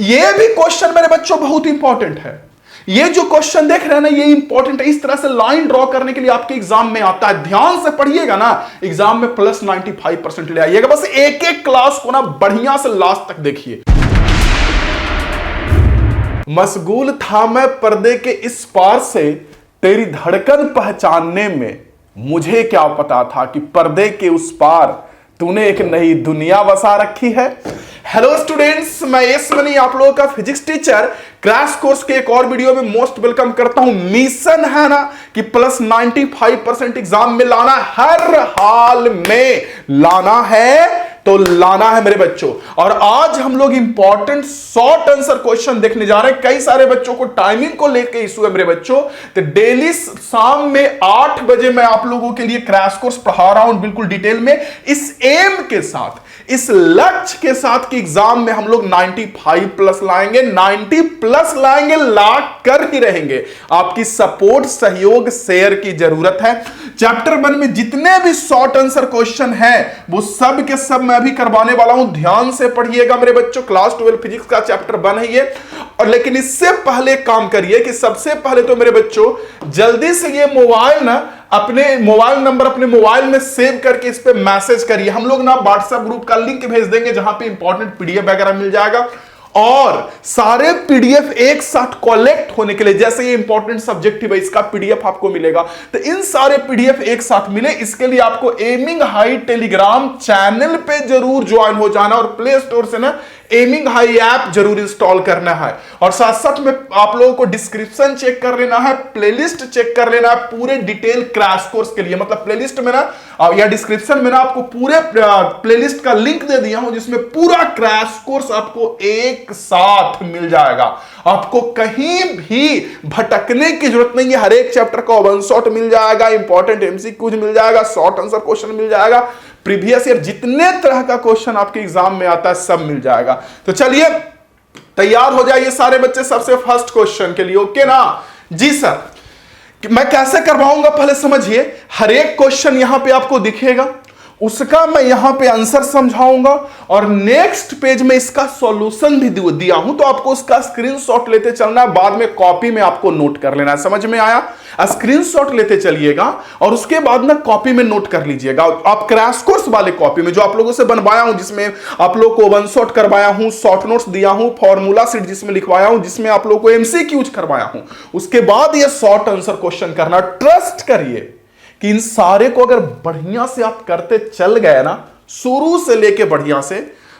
ये भी क्वेश्चन मेरे बच्चों बहुत इंपॉर्टेंट है। ये जो क्वेश्चन देख रहे हैं ना, ये इंपॉर्टेंट है। इस तरह से लाइन ड्रॉ करने के लिए आपके एग्जाम में आता है। ध्यान से पढ़िएगा ना, एग्जाम में प्लस 95% ले आइएगा। बस एक एक क्लास को ना बढ़िया से लास्ट तक देखिए। मशगूल था मैं पर्दे के इस पार से, तेरी धड़कन पहचानने में। मुझे क्या पता था कि पर्दे के उस पार तूने एक नई दुनिया बसा रखी है। हेलो स्टूडेंट्स, मैं यस मनी आप लोगों का फिजिक्स टीचर क्रैश कोर्स के एक और वीडियो में मोस्ट वेलकम करता हूं। मिशन है ना कि प्लस 95% एग्जाम में लाना, हर हाल में लाना है, तो लाना है मेरे बच्चों। और आज हम लोग इंपॉर्टेंट शॉर्ट आंसर क्वेश्चन देखने जा रहे हैं। कई सारे बच्चों को टाइमिंग को लेकर इशू है मेरे बच्चों, तो डेली शाम में 8 बजे मैं आप लोगों के लिए क्रैश कोर्स पढ़ा रहा हूं बिल्कुल डिटेल में, इस एम के साथ, इस लक्ष्य के साथ कि एग्जाम में हम लोग 95 प्लस लाएंगे, 90 प्लस लाएंगे, ला कर ही रहेंगे। आपकी सपोर्ट, सहयोग, शेयर की जरूरत है। चैप्टर 1 में जितने भी शॉर्ट आंसर क्वेश्चन हैं वो सब के सब मैं अभी करवाने वाला हूं। ध्यान से पढ़िएगा मेरे बच्चों, क्लास 12 फिजिक्स का चैप्टर 1 है ये। और लेकिन इससे पहले काम करिए कि सबसे पहले तो मेरे बच्चों जल्दी से ये मोबाइल ना अपने मोबाइल नंबर अपने मोबाइल में सेव करके इस पे मैसेज करिए। हम लोग ना व्हाट्सएप ग्रुप का लिंक भेज देंगे जहां पे इंपॉर्टेंट पीडीएफ वगैरह मिल जाएगा। और सारे पीडीएफ एक साथ कलेक्ट होने के लिए, जैसे ये इंपॉर्टेंट सब्जेक्टिव है, इसका पीडीएफ आपको मिलेगा, तो इन सारे पीडीएफ एक साथ मिले, इसके लिए आपको एमिंग हाई टेलीग्राम चैनल पे जरूर ज्वाइन हो जाना और प्ले स्टोर से ना एमिंग हाई ऐप जरूर इंस्टॉल करना है। और साथ साथ में आप लोगों को डिस्क्रिप्शन चेक कर लेना है, प्लेलिस्ट चेक कर लेना है पूरे डिटेल क्रैश कोर्स के लिए। मतलब प्लेलिस्ट में ना या डिस्क्रिप्शन में ना आपको पूरे प्लेलिस्ट का लिंक दे दिया हूं, जिसमें पूरा क्रैश कोर्स आपको एक साथ मिल जाएगा। आपको कहीं भी भटकने की जरूरत नहीं है। हर एक चैप्टर का वन शॉट मिल जाएगा, इंपॉर्टेंट एमसीक्यूज मिल जाएगा, शॉर्ट आंसर क्वेश्चन मिल जाएगा, प्रीवियस ईयर जितने तरह का क्वेश्चन आपके एग्जाम में आता है सब मिल जाएगा। तो चलिए तैयार हो जाइए सारे बच्चे सबसे फर्स्ट क्वेश्चन के लिए। ओके ना जी सर, मैं कैसे करवाऊंगा पहले समझिए। हर एक क्वेश्चन यहां पे आपको दिखेगा, उसका मैं यहां पे आंसर समझाऊंगा और नेक्स्ट पेज में इसका सॉल्यूशन भी दिया हूं, तो आपको उसका स्क्रीनशॉट लेते चलना है, बाद में कॉपी में आपको नोट कर लेना है। समझ में आया? स्क्रीनशॉट लेते चलिएगा और उसके बाद ना कॉपी में नोट कर लीजिएगा। आप क्रैश कोर्स वाले कॉपी में जो आप लोगों से बनवाया हूं, जिसमें आप लोगों को वन शॉट करवाया हूं, शॉर्ट नोट्स दिया हूं, फॉर्मूला सीट जिसमें लिखवाया हूं, जिसमें आप लोगों को एमसीक्यूज करवाया हूं, उसके बाद ये शॉर्ट आंसर क्वेश्चन करना। ट्रस्ट करिए कि इन सारे को अगर बढ़िया से आप करते चल गए ना, शुरू से लेके बढ़िया से,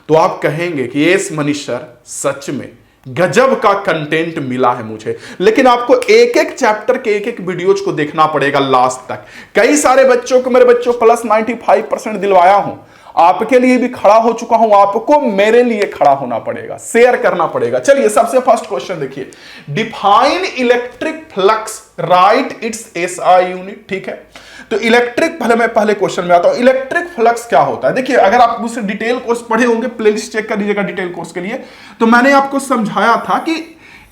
तो आप कहेंगे कि यस मनीष सर सच में गजब का कंटेंट मिला है मुझे। लेकिन आपको एक एक चैप्टर के एक एक वीडियोज को देखना पड़ेगा लास्ट तक। कई सारे बच्चों को मेरे बच्चों प्लस 95% दिलवाया हूं, आपके लिए भी खड़ा हो चुका हूं, आपको मेरे लिए खड़ा होना पड़ेगा, शेयर करना पड़ेगा। चलिए सबसे फर्स्ट क्वेश्चन देखिए, define electric flux, right it's SI unit. ठीक है, तो इलेक्ट्रिक, पहले क्वेश्चन में आता हूं। इलेक्ट्रिक फ्लक्स क्या होता है? देखिए, अगर आप मुझसे डिटेल कोर्स पढ़े होंगे, प्लेलिस्ट चेक कर लीजिएगा डिटेल कोर्स के लिए, तो मैंने आपको समझाया था कि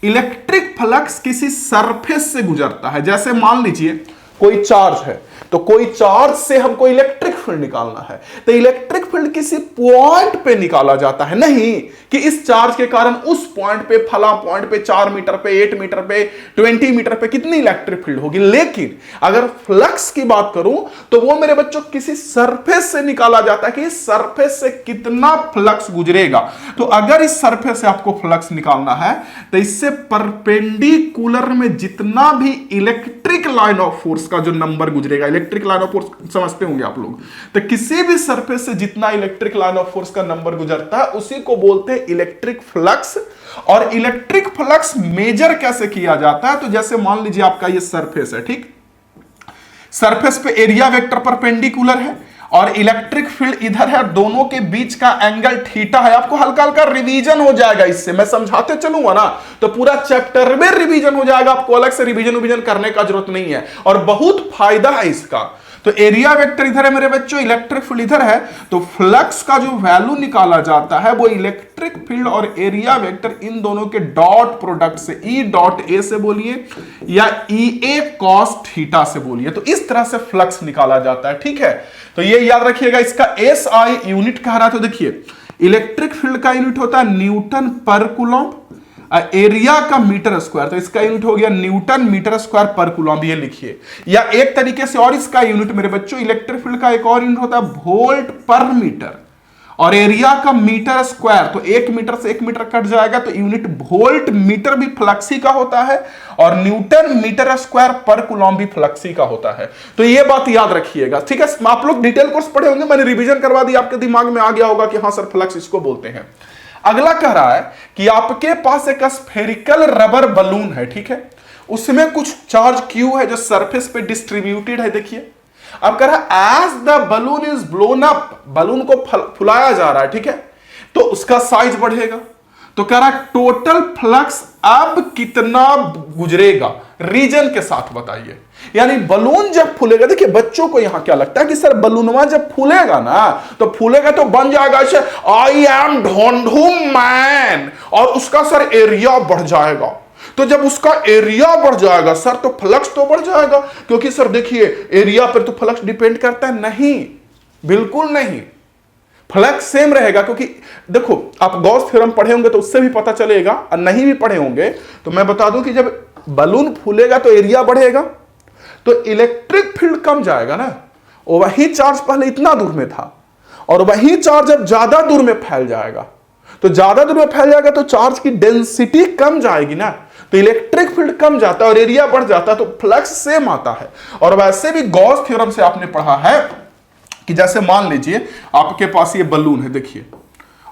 इलेक्ट्रिक फ्लक्स किसी सरफेस से गुजरता है। जैसे मान लीजिए कोई चार्ज है, तो कोई चार्ज से हमको इलेक्ट्रिक फील्ड निकालना है, तो इलेक्ट्रिक फील्ड किसी पॉइंट पे निकाला जाता है, नहीं कि इस चार्ज के कारण उस पॉइंट पे, फला पॉइंट पे 4 मीटर पे, 8 मीटर पे, 20 मीटर पे कितनी इलेक्ट्रिक फील्ड होगी। लेकिन अगर फ्लक्स की बात करूं तो वो मेरे बच्चों किसी सरफेस से निकाला जाता है कि इस सरफेस से कितना फ्लक्स गुजरेगा। तो अगर इस सरफेस से आपको फ्लक्स निकालना है तो इससे परपेंडिकुलर में जितना भी इलेक्ट्रिक लाइन ऑफ फोर्स का जो नंबर गुजरेगा, इलेक्ट्रिक लाइन ऑफ फोर्स समझते होंगे आप लोग, तो किसी भी सरफेस से जितना इलेक्ट्रिक लाइन ऑफ फोर्स का नंबर गुजरता है उसी को बोलते हैं इलेक्ट्रिक फ्लक्स। और इलेक्ट्रिक फ्लक्स मेजर कैसे किया जाता है? तो जैसे मान लीजिए आपका ये सरफेस है, ठीक, सरफेस पे एरिया वेक्टर परपेंडिकुलर है और इलेक्ट्रिक फील्ड इधर है, दोनों के बीच का एंगल थीटा है। आपको हल्का हल्का रिवीजन हो जाएगा, इससे मैं समझाते चलूंगा ना तो पूरा चैप्टर में रिवीजन हो जाएगा, आपको अलग से रिवीजन करने का जरूरत नहीं है और बहुत फायदा है इसका। तो एरिया वेक्टर इधर है मेरे बच्चों, इलेक्ट्रिक फील्ड इधर है, तो फ्लक्स का जो वैल्यू निकाला जाता है वो इलेक्ट्रिक फील्ड और एरिया वेक्टर इन दोनों के डॉट प्रोडक्ट से, ई डॉट ए से बोलिए या ई ए कॉस थीटा से बोलिए, तो इस तरह से फ्लक्स निकाला जाता है। ठीक है, तो ये याद रखिएगा, इसका एस आई यूनिट कह रहा है। तो देखिए इलेक्ट्रिक फील्ड का यूनिट होता है न्यूटन पर कूलम्ब एरिया का मीटर स्क्वायर, तो इसका यूनिट हो गया न्यूटन मीटर स्क्वायर पर कूलम्ब, ये लिखिए। या एक तरीके से और इसका यूनिट मेरे बच्चों, इलेक्ट्रिक फील्ड का एक और यूनिट होता है वोल्ट पर मीटर, और एरिया का मीटर स्क्वायर, तो 1 मीटर से 1 मीटर कट जाएगा तो यूनिट वोल्ट मीटर भी फ्लक्स ही का होता है, और न्यूटन मीटर स्क्वायर पर कूलम्ब भी फ्लक्स ही का होता है। तो ये बात याद रखिएगा, ठीक है। आप लोग डिटेल कोर्स पढ़े होंगे, मैंने रिवीजन करवा दिया, आपके दिमाग में आ गया होगा कि हाँ सर फ्लक्स इसको बोलते हैं। अगला कह रहा है कि आपके पास एक स्फेरिकल रबर बलून है, ठीक है, उसमें कुछ चार्ज क्यू है जो सरफेस पे डिस्ट्रीब्यूटेड है। देखिए अब कह रहा है as the balloon is blown up, balloon को फुलाया जा रहा है, ठीक है, तो उसका साइज बढ़ेगा। तो कह रहा है टोटल फ्लक्स अब कितना गुजरेगा, रीजन के साथ बताइए। यानी बलून जब फूलेगा, देखिए बच्चों को यहां क्या लगता है कि सर बलूनवा जब फूलेगा ना, तो फूलेगा तो बन जाएगा ऐसे आई एम ढोंढू मैन, और उसका सर एरिया बढ़ जाएगा। तो जब उसका एरिया बढ़ जाएगा सर, तो फ्लक्स तो बढ़ जाएगा, क्योंकि सर देखिए एरिया पर तो फ्लक्स डिपेंड करता है, नहीं, बिल्कुल नहीं, फ्लक्स सेम रहेगा। क्योंकि देखो आप गॉस थ्योरम पढ़े होंगे तो उससे भी पता चलेगा, और नहीं भी पढ़े होंगे तो मैं बता दूं कि जब बलून फूलेगा तो एरिया बढ़ेगा, तो इलेक्ट्रिक फील्ड कम जाएगा ना, और वही चार्ज पहले इतना दूर में था, और वही चार्ज जब ज्यादा दूर में फैल जाएगा, तो ज्यादा दूर में फैल जाएगा तो चार्ज की डेंसिटी कम जाएगी ना, तो इलेक्ट्रिक फील्ड कम जाता है और एरिया बढ़ जाता है, तो फ्लक्स सेम आता है। और वैसे भी गॉस थ्योरम से आपने पढ़ा है कि जैसे मान लीजिए आपके पास ये बलून है, देखिए,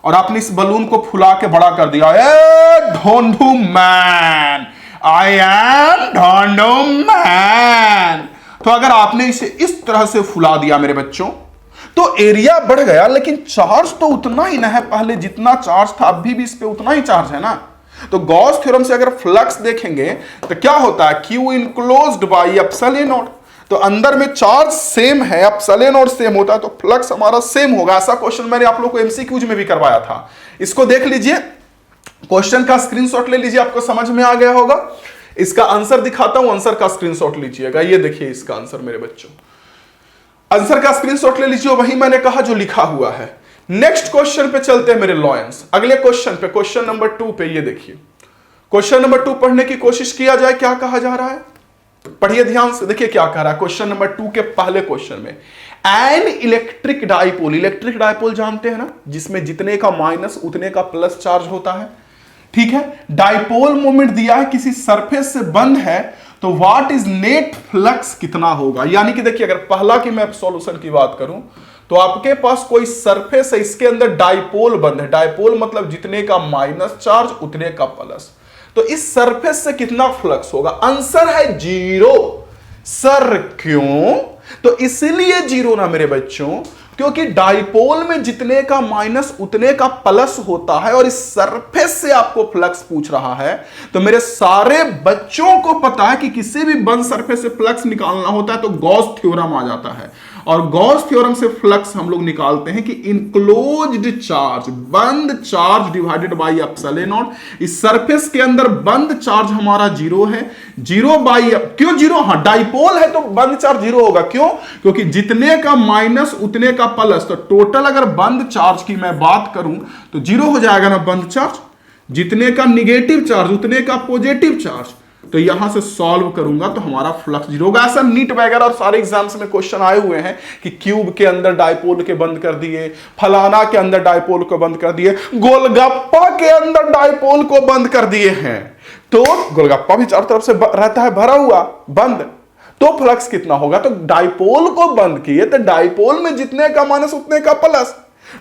और आपने इस बलून को फुला के बड़ा कर दिया, ए ढोंढू मैन, आई एम ढोंढू मैन। तो अगर आपने इसे इस तरह से फुला दिया मेरे बच्चों, तो एरिया बढ़ गया, लेकिन चार्ज तो उतना ही ना है, पहले जितना चार्ज था अभी भी इस पे उतना ही चार्ज है ना। तो गॉस थ्योरम से अगर फ्लक्स देखेंगे तो क्या होता है, Q enclosed by epsilon not, तो अंदर में चार्ज सेम है, एप्सिलॉन नॉट सेम होता है, तो फ्लक्स हमारा सेम होगा। ऐसा क्वेश्चन मैंने आप लोग को एमसीक्यूज में भी करवाया था, इसको देख लीजिए, क्वेश्चन का स्क्रीनशॉट ले लीजिए, आपको समझ में आ गया होगा। इसका आंसर दिखाता हूं, आंसर का स्क्रीनशॉट लीजिएगा, ये देखिए इसका आंसर मेरे बच्चों, आंसर का स्क्रीनशॉट ले लीजिए, वही मैंने कहा जो लिखा हुआ है। नेक्स्ट क्वेश्चन पे चलते हैं मेरे लॉयंस, अगले क्वेश्चन पे, क्वेश्चन नंबर 2 पे, ये देखिए क्वेश्चन नंबर 2 पढ़ने की कोशिश किया जाए, क्या कहा जा रहा है, पढ़िए ध्यान से, देखिए क्या कह रहा है क्वेश्चन नंबर 2 के पहले क्वेश्चन में। An electric dipole, electric dipole जानते हैं ना, जिसमें जितने का माइनस उतने का प्लस चार्ज होता है, ठीक है। डाइपोल मोमेंट दिया है, किसी सरफेस से बंद है, तो व्हाट इज नेट फ्लक्स कितना होगा। यानी कि देखिए अगर पहला की मैं सॉल्यूशन की बात करूं, तो आपके पास कोई सरफेस है, इसके अंदर डाइपोल बंद है, डाइपोल मतलब जितने का माइनस चार्ज उतने का प्लस, तो इस सरफेस से कितना फ्लक्स होगा, आंसर है 0। सर क्यों, तो इसलिए 0 ना मेरे बच्चों, क्योंकि डाइपोल में जितने का माइनस उतने का प्लस होता है, और इस सरफेस से आपको फ्लक्स पूछ रहा है, तो मेरे सारे बच्चों को पता है कि किसी भी बंद सरफेस से फ्लक्स निकालना होता है तो गॉस थ्योरम आ जाता है, और गॉस थ्योरम से फ्लक्स हम लोग निकालते हैं कि इनक्लोज्ड चार्ज, बंद charge divided by epsilon not, इस सरफेस के अंदर बंद चार्ज हमारा 0 है, 0 बाई, क्यों 0, हाँ डाइपोल है तो बंद चार्ज 0 होगा, क्यों, क्योंकि जितने का माइनस उतने का प्लस, तो टोटल अगर बंद चार्ज की मैं बात करूं तो 0 हो जाएगा ना बंद चार्ज, जितने का निगेटिव चार्ज उतने का पॉजिटिव चार्ज, तो यहां से सॉल्व करूंगा तो हमारा फ्लक्स 0 होगा। ऐसा नीट वगैरह और सारे एग्जाम्स में क्वेश्चन आए हुए हैं कि क्यूब के अंदर डाइपोल के बंद कर दिए, फलाना के अंदर डाइपोल को बंद कर दिए, गोलगप्पा के अंदर डाइपोल को बंद कर दिए हैं, तो गोलगप्पा भी चारों तरफ से रहता है भरा हुआ बंद, तो फ्लक्स कितना होगा, तो डाइपोल को बंद किए तो डाइपोल में जितने का माइनस उतने का प्लस,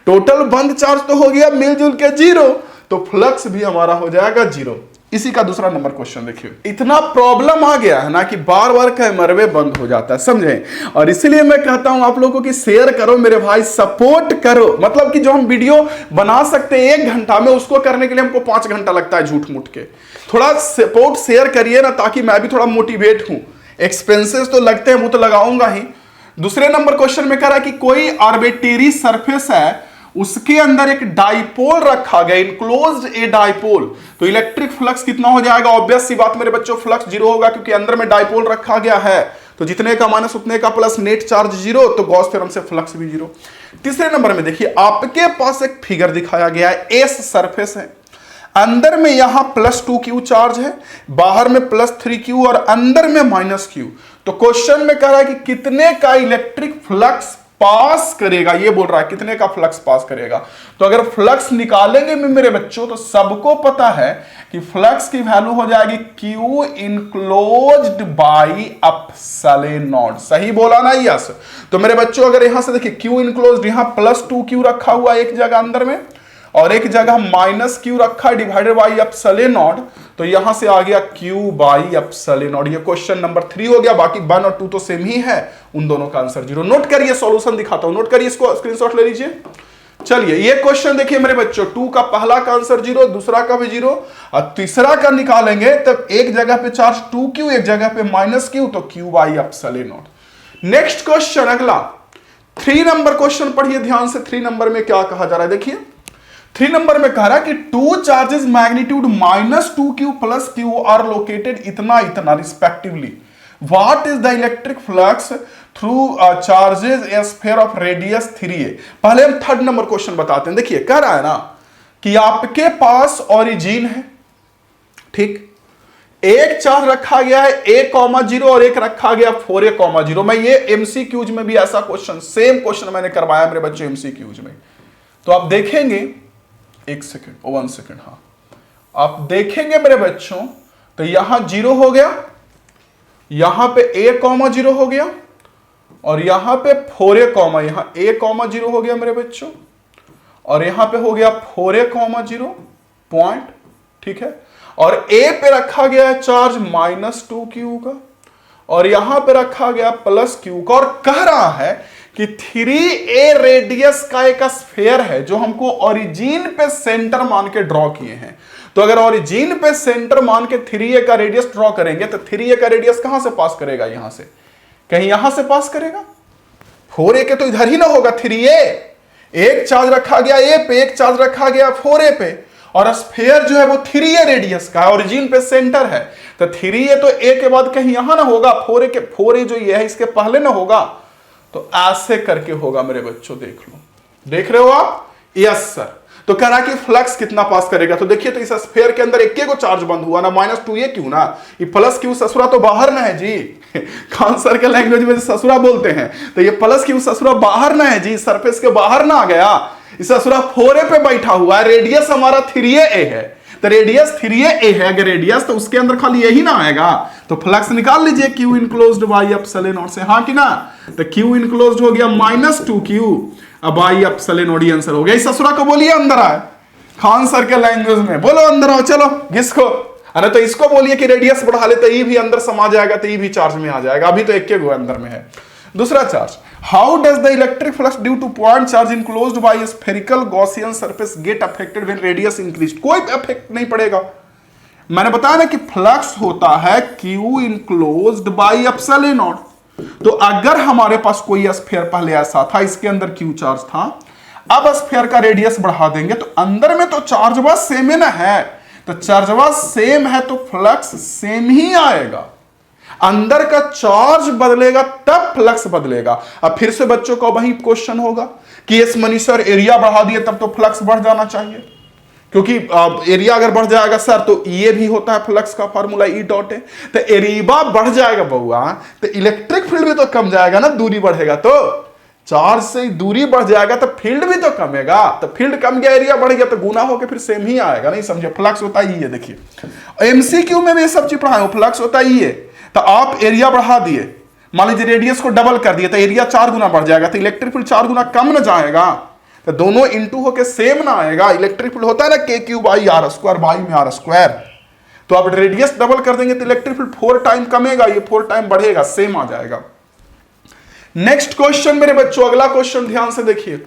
टोटल बंद चार्ज तो हो गया मिलजुल के 0, तो फ्लक्स भी हमारा हो जाएगा 0। इसी का दूसरा नंबर क्वेश्चन देखिए, इतना प्रॉब्लम आ गया है ना कि बार बार कैमरे बंद हो जाता है, समझे, और इसलिए मैं कहता हूं आप लोगों की शेयर करो मेरे भाई, सपोर्ट करो, मतलब कि जो हम वीडियो बना सकते हैं 1 घंटा में, उसको करने के लिए हमको 5 घंटा लगता है झूठ मूठ के। थोड़ा सपोर्ट शेयर करिए ना, ताकि मैं भी थोड़ा मोटिवेट हूं, एक्सपेंसेस तो लगते हैं वो तो लगाऊंगा ही। दूसरे नंबर क्वेश्चन में कह रहा है कि कोई आर्बिट्रेरी सरफेस है, उसके अंदर एक डाइपोल रखा गया, इनक्लोज्ड ए डाइपोल, तो इलेक्ट्रिक फ्लक्स कितना हो जाएगा, ऑब्वियस सी बात मेरे बच्चों फ्लक्स 0 होगा, क्योंकि अंदर में डाइपोल रखा गया है, तो जितने का माइनस उतने का प्लस, नेट चार्ज 0, तो गॉस थ्योरम से फ्लक्स भी 0। तीसरे नंबर में देखिए आपके पास एक फिगर दिखाया गया है, एस सरफेस है, अंदर में यहां +2q चार्ज है, बाहर में +3q और अंदर में -q। तो क्वेश्चन में कह रहा है कि कितने का इलेक्ट्रिक फ्लक्स पास करेगा, ये बोल रहा है कितने का फ्लक्स पास करेगा। तो अगर फ्लक्स निकालेंगे मेरे बच्चों तो सबको पता है कि फ्लक्स की वैल्यू हो जाएगी Q enclosed by epsilon not. सही बोला ना? यस। तो मेरे बच्चों अगर यहां से देखिए Q इनक्लोज्ड, यहां +2q रखा हुआ एक जगह अंदर में और एक जगह -q रखा है डिवाइडेड बाई एप्सिलॉन नॉट, तो यहां से आ गया Q बाई एप्सिलॉन नॉट। ये क्वेश्चन नंबर 3 हो गया। बाकी 1 और 2 तो सेम ही है, उन दोनों का आंसर 0। नोट करिए, सॉल्यूशन दिखाता हूं, नोट करिए, इसको स्क्रीनशॉट ले लीजिए। चलिए ये क्वेश्चन देखिए मेरे बच्चों, 2 का पहला का आंसर 0, दूसरा का भी 0 और तीसरा का निकालेंगे तब एक जगह पे चार्ज 2q, एक जगह पे -q, तो Q by epsilon not. Next question अगला 3 नंबर क्वेश्चन पढ़िए ध्यान से। 3 नंबर में क्या कहा जा रहा है देखिए। 3 नंबर में कह रहा है कि 2 charges magnitude -2q + q are located इतना इतना respectively. What is the electric flux through charges a sphere of radius 3a। पहले हम 3rd नंबर क्वेश्चन बताते हैं। देखिए कह रहा है ना कि आपके पास ओरिजिन है, ठीक, एक चार्ज रखा गया है a,0 और एक रखा गया 4a,0। मैं ये एमसीक्यूज में भी ऐसा क्वेश्चन, सेम क्वेश्चन मैंने करवाया मेरे बच्चों एमसीक्यूज में। तो आप देखेंगे, 1 सेकेंड, हाँ, आप देखेंगे मेरे बच्चों तो यहां 0 हो गया, यहां पे a,0 हो गया और यहां पे 4a, यहां a,0 हो गया मेरे बच्चों और यहां पे हो गया 4a,0 पॉइंट, ठीक है। और a पे रखा गया है चार्ज -2q का और यहां पे रखा गया +q का और कह रहा है कि 3a रेडियस का एक स्फीयर है जो हमको ओरिजिन पे सेंटर मान के ड्रॉ किए हैं। तो अगर ओरिजिन पे सेंटर मान के 3a का रेडियस ड्रॉ करेंगे तो 3a का रेडियस कहां से पास करेगा, यहां से, कहीं यहां से पास करेगा। 4a के तो इधर ही ना होगा, 3a, एक चार्ज रखा गया a पे, एक चार्ज रखा गया 4a पे और स्फीयर जो है वो 3a रेडियस का है, ओरिजिन पे सेंटर है। तो 3a तो a के बाद कहीं यहां ना होगा, 4a जो ये है इसके पहले ना होगा। तो ऐसे करके होगा मेरे बच्चों, देख लो, देख रहे हो आप? Yes sir. तो कह रहा कि फ्लक्स कितना पास करेगा। तो देखिए तो इस स्फीयर के अंदर एक को चार्ज बंद हुआ ना, -2a क्यों ना, ये +q ससुरा तो बाहर ना है जी। आंसर के लैंग्वेज में ससुरा बोलते हैं, तो ये +q ससुरा बाहर ना है जी, सरफेस के बाहर ना आ गया। इस ससुरा 4a पे बैठा हुआ है, रेडियस हमारा 3a है, तो रेडियस 3a है अगर रेडियस, तो उसके अंदर खाली यही ना आएगा। तो फ्लक्स निकाल लीजिए Q enclosed by epsilon not से, हाँ कि ना। तो Q इनक्लोज्ड हो गया -2q by epsilon not, answer हो गया। इस ससुरा को बोलिए अंदर आए, खान सर के लैंग्वेज में बोलो अंदर आओ, चलो किसको, अरे तो इसको बोलिए कि रेडियस बढ़ा ले तो ये भी अंदर समा जाएगा, तो ये भी चार्ज में आ जाएगा। अभी तो एक के गो अंदर में है। दूसरा charge, how does the electric flux due two point charge enclosed bye spherical Gaussian surface get affected when radius increase. कोई इफेक्ट नहीं पड़ेगा। मैंने बताया ना कि फ्लक्स होता है Q enclosed by epsilon not. तो अगर हमारे पास कोई स्फीयर पहले ऐसा था, इसके अंदर Q चार्ज था, अब स्फीयर का रेडियस बढ़ा देंगे तो अंदर में तो चार्जवा सेम है ना है, तो चार्जवा सेम है तो फ्लक्स सेम ही आएगा। अंदर का चार्ज बदलेगा तब फ्लक्स बदलेगा। अब फिर से बच्चों का वही क्वेश्चन होगा कि यस मनीष सर एरिया बढ़ा दिए तब तो फ्लक्स बढ़ जाना चाहिए, क्योंकि एरिया अगर बढ़ जाएगा सर तो ये भी होता है फ्लक्स का फार्मूला ई डॉट है, तो एरिया बढ़ जाएगा बउआ तो इलेक्ट्रिक फील्ड भी तो कम जाएगा ना, दूरी बढ़ेगा तो चार्ज से दूरी बढ़ जाएगा तो फील्ड भी तो कमेगा, तो फील्ड कम गया एरिया बढ़ गया तो गुना होकर फिर सेम ही आएगा। नहीं समझे? फ्लक्स होता ही है। देखिए एमसीक्यू में भी ये सब चीज पढ़ाए हो, फ्लक्स होता ही है। तो आप एरिया बढ़ा दिए, मान लीजिए रेडियस को डबल कर दिए तो एरिया 4 गुना बढ़ जाएगा, तो इलेक्ट्रिक फील्ड 4 गुना कम ना जाएगा, तो दोनों इंटू होके सेम ना आएगा। इलेक्ट्रिक फील्ड होता है ना k3/r², बाई में r², तो आप रेडियस डबल कर देंगे तो इलेक्ट्रिक फील्ड 4 टाइम कमेगा, ये 4 टाइम बढ़ेगा, सेम आ जाएगा। नेक्स्ट क्वेश्चन मेरे बच्चों, अगला क्वेश्चन ध्यान से देखिए।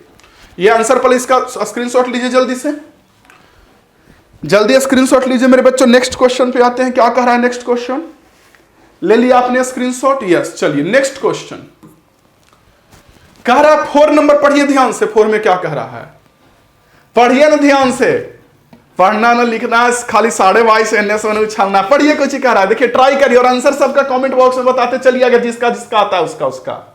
ये आंसर पहले इसका स्क्रीनशॉट लीजिए, जल्दी से जल्दी स्क्रीनशॉट लीजिए मेरे बच्चों। नेक्स्ट क्वेश्चन पे आते हैं, क्या कह रहा है नेक्स्ट क्वेश्चन, ले लिया आपने स्क्रीनशॉट? यस। चलिए नेक्स्ट क्वेश्चन कह रहा है 4 नंबर, पढ़िए ध्यान से। 4 में क्या कह रहा है, पढ़िए ना ध्यान से, पढ़ना ना लिखना, खाली 22.5 एनए से उछालना। पढ़िए कुछ ही कह रहा है, देखिए ट्राई करिए और आंसर सबका कमेंट बॉक्स में बताते चलिए। अगर जिसका जिसका आता है उसका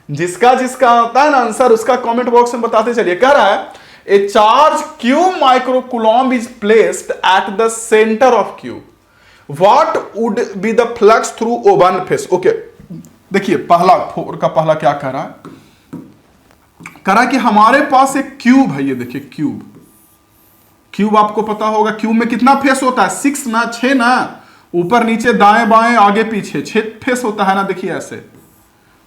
जिसका जिसका आता है ना आंसर उसका कमेंट बॉक्स में बताते चलिए। कह रहा है a charge Q microcoulomb is placed at the centre of Q, what would be the flux through O1 face. Okay, देखिए पहला फोर का पहला क्या कह रहा है, कह रहा है कि हमारे पास एक क्यूब है, ये देखिए क्यूब, क्यूब आपको पता होगा क्यूब में कितना फेस होता है, 6 ना, 6 ना, ऊपर नीचे दाएं बाएं आगे पीछे 6 फेस होता है ना। देखिए ऐसे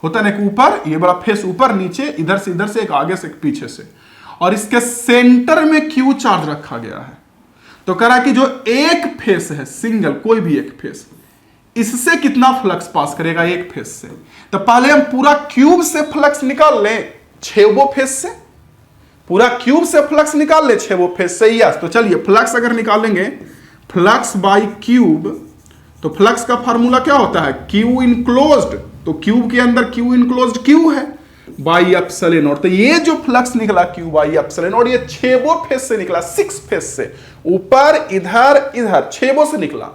होता है ना, एक ऊपर ये बड़ा फेस ऊपर नीचे, इधर से एक आगे से एक पीछे से, और इसके सेंटर में क्यू चार्ज रखा गया है। तो कह रहा है कि जो एक फेस है सिंगल, कोई भी एक फेस, इससे कितना फ्लक्स पास करेगा एक फेस से। तो पहले हम पूरा क्यूब से फ्लक्स निकाल लें 6 फेस से, पूरा क्यूब से फ्लक्स निकाल ले 6 फेस से। यस, तो चलिए फ्लक्स अगर निकालेंगे, फ्लक्स बाई क्यूब, तो फ्लक्स का फार्मूला क्या होता है, क्यू इनक्लोज्ड, तो क्यूब के अंदर क्यू इनक्लोज्ड क्यू है, बाई एप्सिलॉन नॉट। तो ये जो फ्लक्स निकला क्यू बाई एप्सिलॉन नॉट, ये 6 फेस से निकला, 6 फेस से, ऊपर इधर इधर 6 से निकला,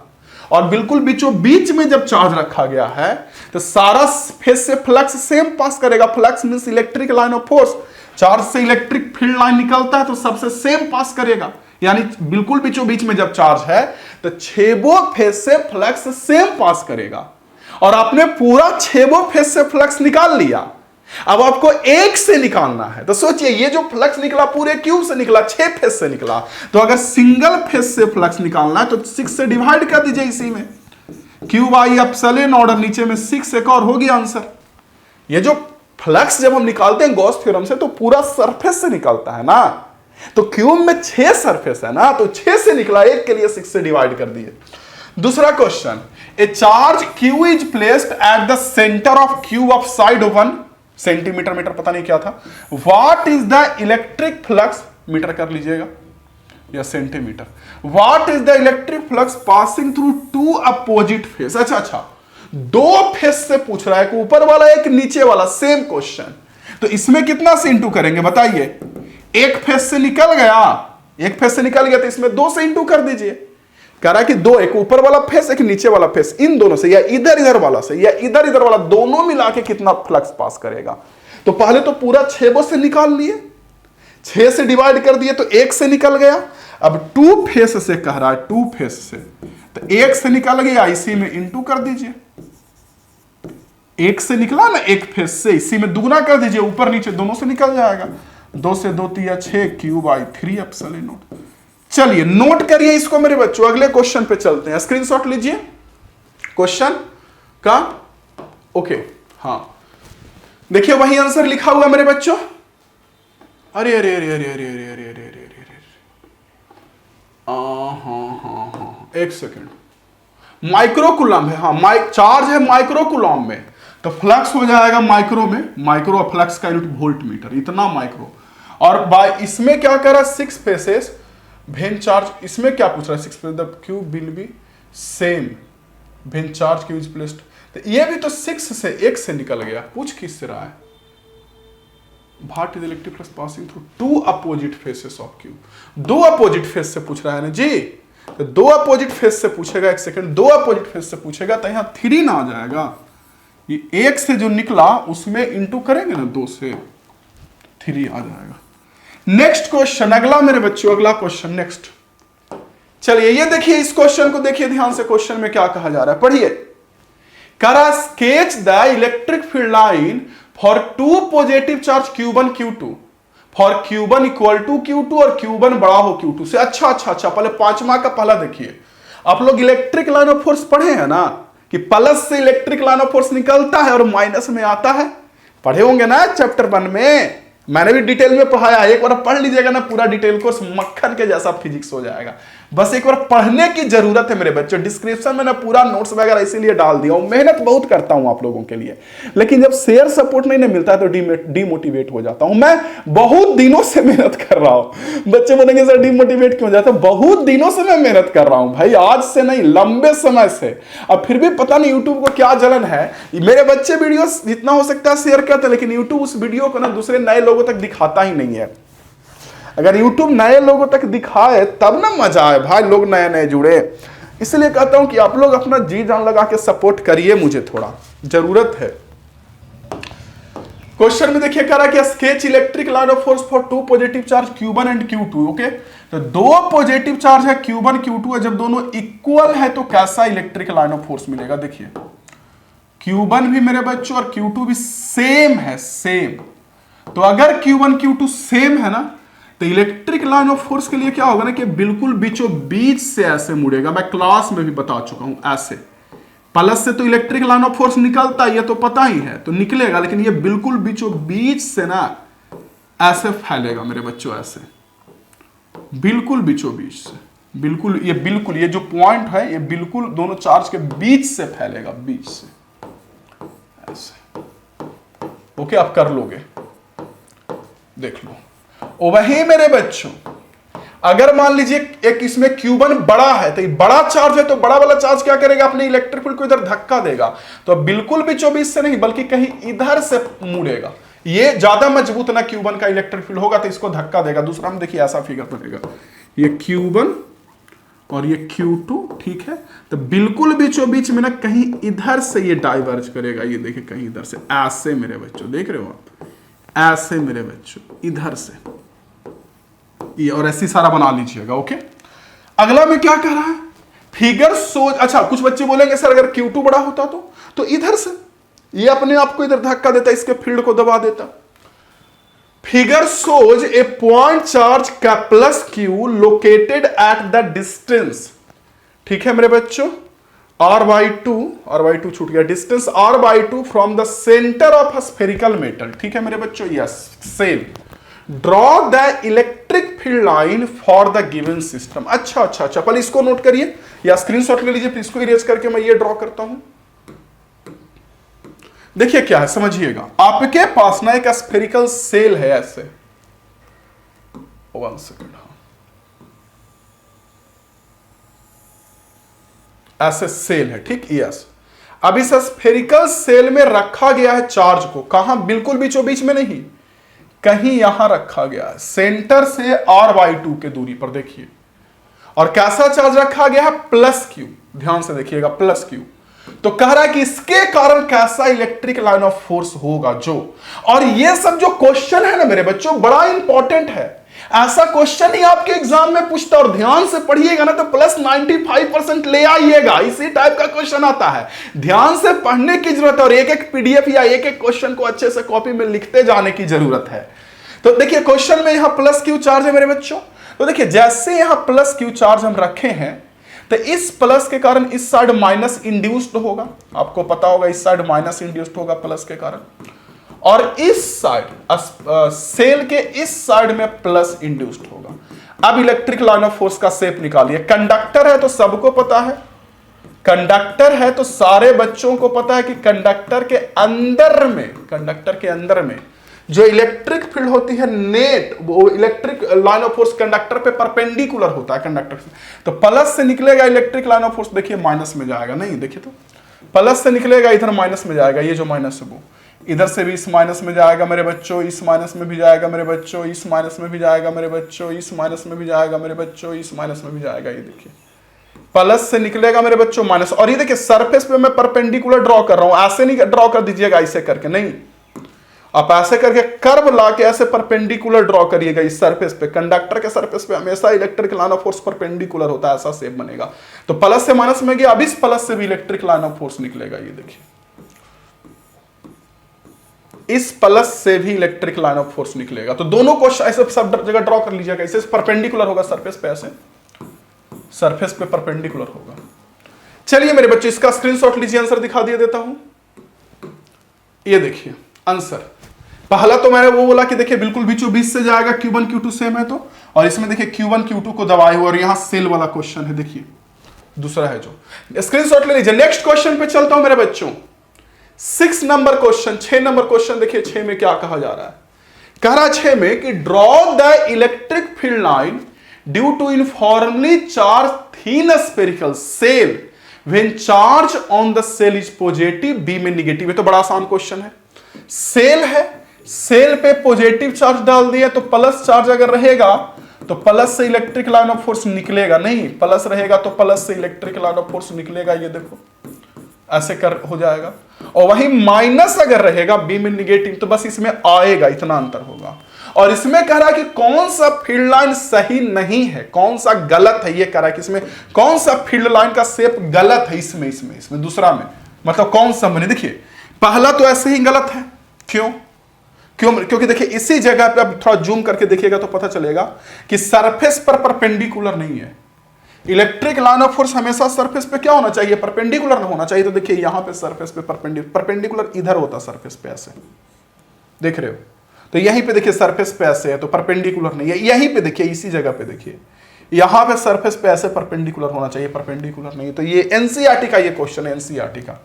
और बिल्कुल बीचों बीच में जब चार्ज रखा गया है तो सारा फेस से फ्लक्स सेम पास करेगा। Flux means electric line of force, charge से इलेक्ट्रिक फील्ड लाइन निकलता है तो सबसे सेम पास करेगा, यानी बिल्कुल बीचों बीच में जब चार्ज है तो 6 फेस से फ्लक्स सेम पास करेगा। और आपने पूरा 6 फेस से फ्लक्स निकाल लिया, अब आपको एक से निकालना है। तो सोचिए ये जो फ्लक्स निकला पूरे क्यूब से निकला, 6 फेस से निकला, तो अगर सिंगल फेस से फ्लक्स निकालना है तो 6 से डिवाइड कर दीजिए इसी में, क्यू बाई एप्सिलॉन नॉट, और नीचे में 6 एक और, हो गया आंसर। ये जो फ्लक्स जब हम निकालते हैं गॉस थ्योरम से तो पूरा सरफेस से निकलता है ना, तो क्यूब में 6 सरफेस है ना, तो 6 से निकला, एक के लिए 6 से डिवाइड कर दिए। दूसरा question, a charge Q is placed at the centre of cube of side 1 centimetre, metre पता नहीं क्या था, what is the electric flux, metre कर लीजिएगा या centimetre, what is the electric flux passing through 2 opposite face. अच्छा, 2 face से पूछ रहा है, एक ऊपर वाला एक नीचे वाला, सेम क्वेश्चन। तो इसमें कितना से इंटू करेंगे बताइए, एक फेस से निकल गया, एक फेस से निकल गया तो इसमें 2 से इंटू कर दीजिए। कह रहा है कि 2, एक ऊपर वाला फेस एक नीचे वाला फेस, इन दोनों से या इधर इधर वाला से या इधर इधर वाला, दोनों मिला के कितना फ्लक्स पास करेगा। तो पहले तो पूरा 6 से निकाल लिए, 6 से डिवाइड कर दिए तो 1 से निकल गया। अब 2 फेस से कह रहा है, 2 फेस से, तो 1 से निकल गया, इसी में इंटू कर दीजिए, 1 से निकला ना एक फेस से, इसी में दुगना कर दीजिए, ऊपर नीचे दोनों से निकल जाएगा, 2 से 2 तिया 6, क्यू बाई 3 एप्सिलॉन नॉट। चलिए नोट करिए इसको मेरे बच्चों, अगले क्वेश्चन पे चलते हैं, स्क्रीनशॉट लीजिए क्वेश्चन का। ओके, हाँ देखिए वही आंसर लिखा हुआ मेरे बच्चों। अरे अरे अरे अरे अरे अरे अरे अरे अरे अरे, हाँ, एक सेकेंड, माइक्रोकुलम है, हाँ चार्ज है माइक्रोकुलम में, तो फ्लक्स हो जाएगा माइक्रो में, माइक्रो फ्लक्स का यूनिट वोल्ट मीटर, इतना माइक्रो। और बाय इसमें क्या कर रहा है, 6 फेसेस भेन चार्ज, इसमें क्या पूछ रहा है, 6 face the cube will be same when charge Q is placed. तो ये भी तो 6 से 1 से निकल गया, पूछ किससे रहा है, what is electric flux passing through 2 opposite faces of cube. 2 opposite face से पूछ रहा है ना जी, तो 2 अपोजिट फेस से पूछेगा, एक सेकंड, 2 अपोजिट फेस से पूछेगा तो यहां 3 ना आ जाएगा, ये 1 से जो निकला उसमें इंटू करेंगे ना, 2 से 3 आ जाएगा। नेक्स्ट क्वेश्चन, अगला मेरे बच्चों, अगला क्वेश्चन नेक्स्ट। चलिए ये देखिए, इस क्वेश्चन को देखिए ध्यान से, क्वेश्चन में क्या कहा जा रहा है, पढ़िए। करा sketch the electric field line for 2 positive charge Q1 Q2 for Q1 equal to Q2 और Q1 बड़ा हो Q2 से। अच्छा, पहले 5वां का पहला देखिए, आप लोग इलेक्ट्रिक लाइन ऑफ फोर्स पढ़े हैं ना, कि प्लस से इलेक्ट्रिक लाइन ऑफ फोर्स निकलता है और माइनस में आता है, पढ़े होंगे ना चैप्टर 1 में, मैंने भी डिटेल में पढ़ाया, एक बार पढ़ लीजिएगा ना पूरा डिटेल कोर्स, मक्खन के जैसा फिजिक्स हो जाएगा। बस एक बार पढ़ने की जरूरत है मेरे बच्चों, डिस्क्रिप्शन में ना पूरा नोट्स वगैरह इसीलिए डाल दिया हूं, मेहनत बहुत करता हूं आप लोगों के लिए, लेकिन जब शेयर सपोर्ट नहीं मिलता है तो डिमोटिवेट हो जाता हूं। मैं बहुत दिनों से मेहनत कर रहा हूं, बच्चे बोलेंगे सर डिमोटिवेट क्यों जाता है, बहुत दिनों से मैं मेहनत कर रहा हूं भाई, आज से नहीं लंबे समय से। अब फिर भी पता नहीं यूट्यूब को क्या जलन है, मेरे बच्चे वीडियो जितना हो सकता है शेयर करते हैं, लेकिन यूट्यूब उस वीडियो को ना दूसरे नए लोगों तक दिखाता ही नहीं है। अगर YouTube नए लोगों तक दिखाए तब ना मजा आए भाई, लोग नए नए जुड़े। इसलिए कहता हूं कि आप लोग अपना जी जान लगा के सपोर्ट करिए, मुझे थोड़ा जरूरत है। क्वेश्चन में देखिए कह रहा है कि sketch electric line of force for two positive charge Q1 and Q2। Okay, तो दो पॉजिटिव चार्ज है Q1 Q2 है, जब दोनों इक्वल है तो कैसा इलेक्ट्रिक लाइन ऑफ फोर्स मिलेगा। देखिए Q1 भी मेरे बच्चों और Q2 भी सेम है, सेम। तो अगर Q1 Q2 सेम है ना, तो इलेक्ट्रिक लाइन ऑफ फोर्स के लिए क्या होगा ना कि बिल्कुल बीचों बीच से ऐसे मुड़ेगा। मैं क्लास में भी बता चुका हूं, ऐसे प्लस से तो इलेक्ट्रिक लाइन ऑफ फोर्स निकलता है, ये तो पता ही है, तो निकलेगा, लेकिन ये बिल्कुल बीचों बीच से ना ऐसे फैलेगा मेरे बच्चों, ऐसे बिल्कुल बीचों बीच से, बिल्कुल ये जो पॉइंट है ये बिल्कुल दोनों चार्ज के बीच से फैलेगा, बीच से ऐसे। ओके, आप कर लोगे, देख लो। वही मेरे बच्चों अगर मान लीजिए एक इसमें Q1 बड़ा है, तो ये बड़ा चार्ज है, तो बड़ा वाला चार्ज क्या करेगा, अपने इलेक्ट्रिक फील्ड को इधर धक्का देगा, तो बिल्कुल भी 24 से नहीं बल्कि कहीं इधर से मुड़ेगा। ये ज्यादा मजबूत ना Q1 का इलेक्ट्रिक फील्ड होगा तो इसको धक्का देगा। दूसरा में देखिए ऐसा फिगर बनेगा, ये Q1 और ये Q2, ठीक है, तो बिल्कुल बीचों बीच में ना कहीं इधर से ये डाइवर्ज करेगा। ये देखिए कहीं इधर से ऐसे मेरे बच्चों, देख रहे हो आप, ऐसे मेरे बच्चों इधर से ये, और ऐसी सारा बना लीजिएगा। ओके, अगला में क्या कह रहा है, फिगर सोच। अच्छा, कुछ बच्चे बोलेंगे सर अगर Q2 बड़ा होता तो इधर से ये अपने आप को इधर धक्का देता, इसके फील्ड को दबा देता। फिगर सोज ए पॉइंट चार्ज का plus Q located at the distance, ठीक है मेरे बच्चों, r/2 छूट गया, distance r/2 from the centre of a spherical metal, ठीक है मेरे बच्चों, yes same. Draw the electric field line for the given system. अच्छा, पहले इसको नोट करिए या स्क्रीनशॉट ले लीजिए, फिर इसको इरेज करके मैं ये ड्रॉ करता हूं। देखिए क्या है, समझिएगा। आपके पास ना एक स्फेरिकल सेल है ऐसे, 1 सेकंड, ऐसे सेल है, ठीक, यस। अब इस स्फेरिकल सेल में रखा गया है चार्ज को, कहां, बिल्कुल बीचों बीच में नहीं, कहीं यहां रखा गया है, सेंटर से r/2 के दूरी पर, देखिए। और कैसा चार्ज रखा गया है, प्लस Q, ध्यान से देखिएगा, प्लस Q। तो कह रहा है कि इसके कारण कैसा इलेक्ट्रिक लाइन ऑफ फोर्स होगा जो, और ये सब जो क्वेश्चन है ना मेरे बच्चों बड़ा इंपॉर्टेंट है। ऐसा क्वेश्चन ही आपके एग्जाम में पूछता, और ध्यान से पढ़िएगा ना तो प्लस 95% ले आइएगा, इसी टाइप का क्वेश्चन आता है। ध्यान से पढ़ने की जरूरत है और एक एक पीडीएफ या एक एक क्वेश्चन को अच्छे से कॉपी में लिखते जाने की जरूरत है। तो देखिए क्वेश्चन में यहां प्लस Q चार्ज है मेरे बच्चों, तो देखिए जैसे यहां प्लस Q चार्ज हम रखे हैं, तो इस प्लस के कारण इस साइड माइनस इंड्यूस्ड होगा, आपको पता होगा इस साइड माइनस इंड्यूस्ड होगा प्लस के कारण, और इस साइड सेल के इस साइड में प्लस इंड्यूस्ड होगा। अब इलेक्ट्रिक लाइन ऑफ फोर्स का शेप निकालिए। कंडक्टर है तो सबको पता है, कंडक्टर है तो सारे बच्चों को पता है कि कंडक्टर के अंदर में जो इलेक्ट्रिक फील्ड होती है नेट, वो electric line of force conductor पे परपेंडिकुलर होता है कंडक्टर से, तो प्लस से निकलेगा इलेक्ट्रिक लाइन ऑफ फोर्स, देखिए माइनस में जाएगा, नहीं देखिए तो प्लस से निकलेगा इधर माइनस में जाएगा, ये जो माइनस है वो इधर से भी इस माइनस में जाएगा मेरे बच्चों, इस माइनस में भी जाएगा मेरे बच्चों, इस माइनस में भी जाएगा मेरे बच्चों, इस माइनस में भी जाएगा मेरे बच्चों, इस माइनस में भी जाएगा। ये देखिए प्लस से निकलेगा मेरे बच्चों माइनस, और ये देखिए सरफेस पे मैं परपेंडिकुलर ड्रॉ कर रहा हूं, ऐसे नहीं ड्रॉ कर दीजिएगा ऐसे करके, नहीं, आप ऐसे करके कर्व ला के ऐसे परपेंडिकुलर ड्रॉ करिएगा इस सरफेस पे। कंडक्टर के सरफेस पे हमेशा electric line of force perpendicular होता है, ऐसा शेप बनेगा। तो प्लस से माइनस में गया, अब इस प्लस से भी इलेक्ट्रिक लाइन ऑफ फोर्स निकलेगा, ये देखिए इस प्लस से भी इलेक्ट्रिक लाइन ऑफ फोर्स निकलेगा। तो दोनों को ऐसे सब जगह ड्रॉ कर लीजिएगा, इसे परपेंडिकुलर होगा सरफेस पे, ऐसे सरफेस पे परपेंडिकुलर होगा। चलिए मेरे बच्चे इसका स्क्रीनशॉट लीजिए, आंसर दिखा दिया देता हूं। ये देखिए आंसर, पहला तो मैंने वो बोला कि देखिए बिल्कुल बीचों बीच से जाएगा, Q1 Q2 सेम है तो, और इसमें देखिए Q1 Q2 को दबाए हुए, और यहां सेल वाला क्वेश्चन है, देखिए दूसरा है जो, स्क्रीनशॉट ले लीजिए। नेक्स्ट क्वेश्चन पे चलता हूं मेरे बच्चों, 6 नंबर क्वेश्चन, 6 नंबर क्वेश्चन देखिए 6 में क्या कहा जा रहा है, कह रहा 6 में कि draw the electric field line due to uniformly charge thin spherical shell when charge on the shell is positive, B में निगेटिव है। तो बड़ा आसान क्वेश्चन है, सेल है, सेल पे पॉजिटिव चार्ज डाल दिया, तो प्लस चार्ज अगर रहेगा तो प्लस से इलेक्ट्रिक लाइन ऑफ फोर्स निकलेगा, नहीं प्लस रहेगा तो प्लस से इलेक्ट्रिक लाइन ऑफ फोर्स निकलेगा, ये देखो ऐसे कर हो जाएगा। और वहीं माइनस अगर रहेगा बी में निगेटिव तो बस इसमें आएगा, इतना अंतर होगा। और इसमें कह रहा है कि कौन सा फील्ड लाइन सही नहीं है, कौन सा गलत है, ये कह रहा है कि इसमें कौन सा फील्ड लाइन का शेप गलत है, इसमें दूसरा में, मतलब कौन सा बने। देखिए पहला तो ऐसे ही गलत है, क्यों क्योंकि देखिए इसी जगह पे अब थोड़ा जूम करके देखिएगा तो पता चलेगा कि सरफेस पर परपेंडिकुलर नहीं है। इलेक्ट्रिक लाइन ऑफ फोर्स हमेशा सरफेस पे क्या होना चाहिए, परपेंडिकुलर होना चाहिए। तो देखिए यहां पे सरफेस पे परपेंडिकुलर इधर होता सरफेस पे ऐसे, देख रहे हो, तो यहीं पे देखिए सरफेस पे ऐसे है तो परपेंडिकुलर नहीं है। यहीं पे देखिए इसी जगह पे देखिए यहां पे सरफेस पे ऐसे परपेंडिकुलर होना चाहिए, परपेंडिकुलर नहीं। तो ये एनसीईआरटी का ये क्वेश्चन है, एनसीईआरटी का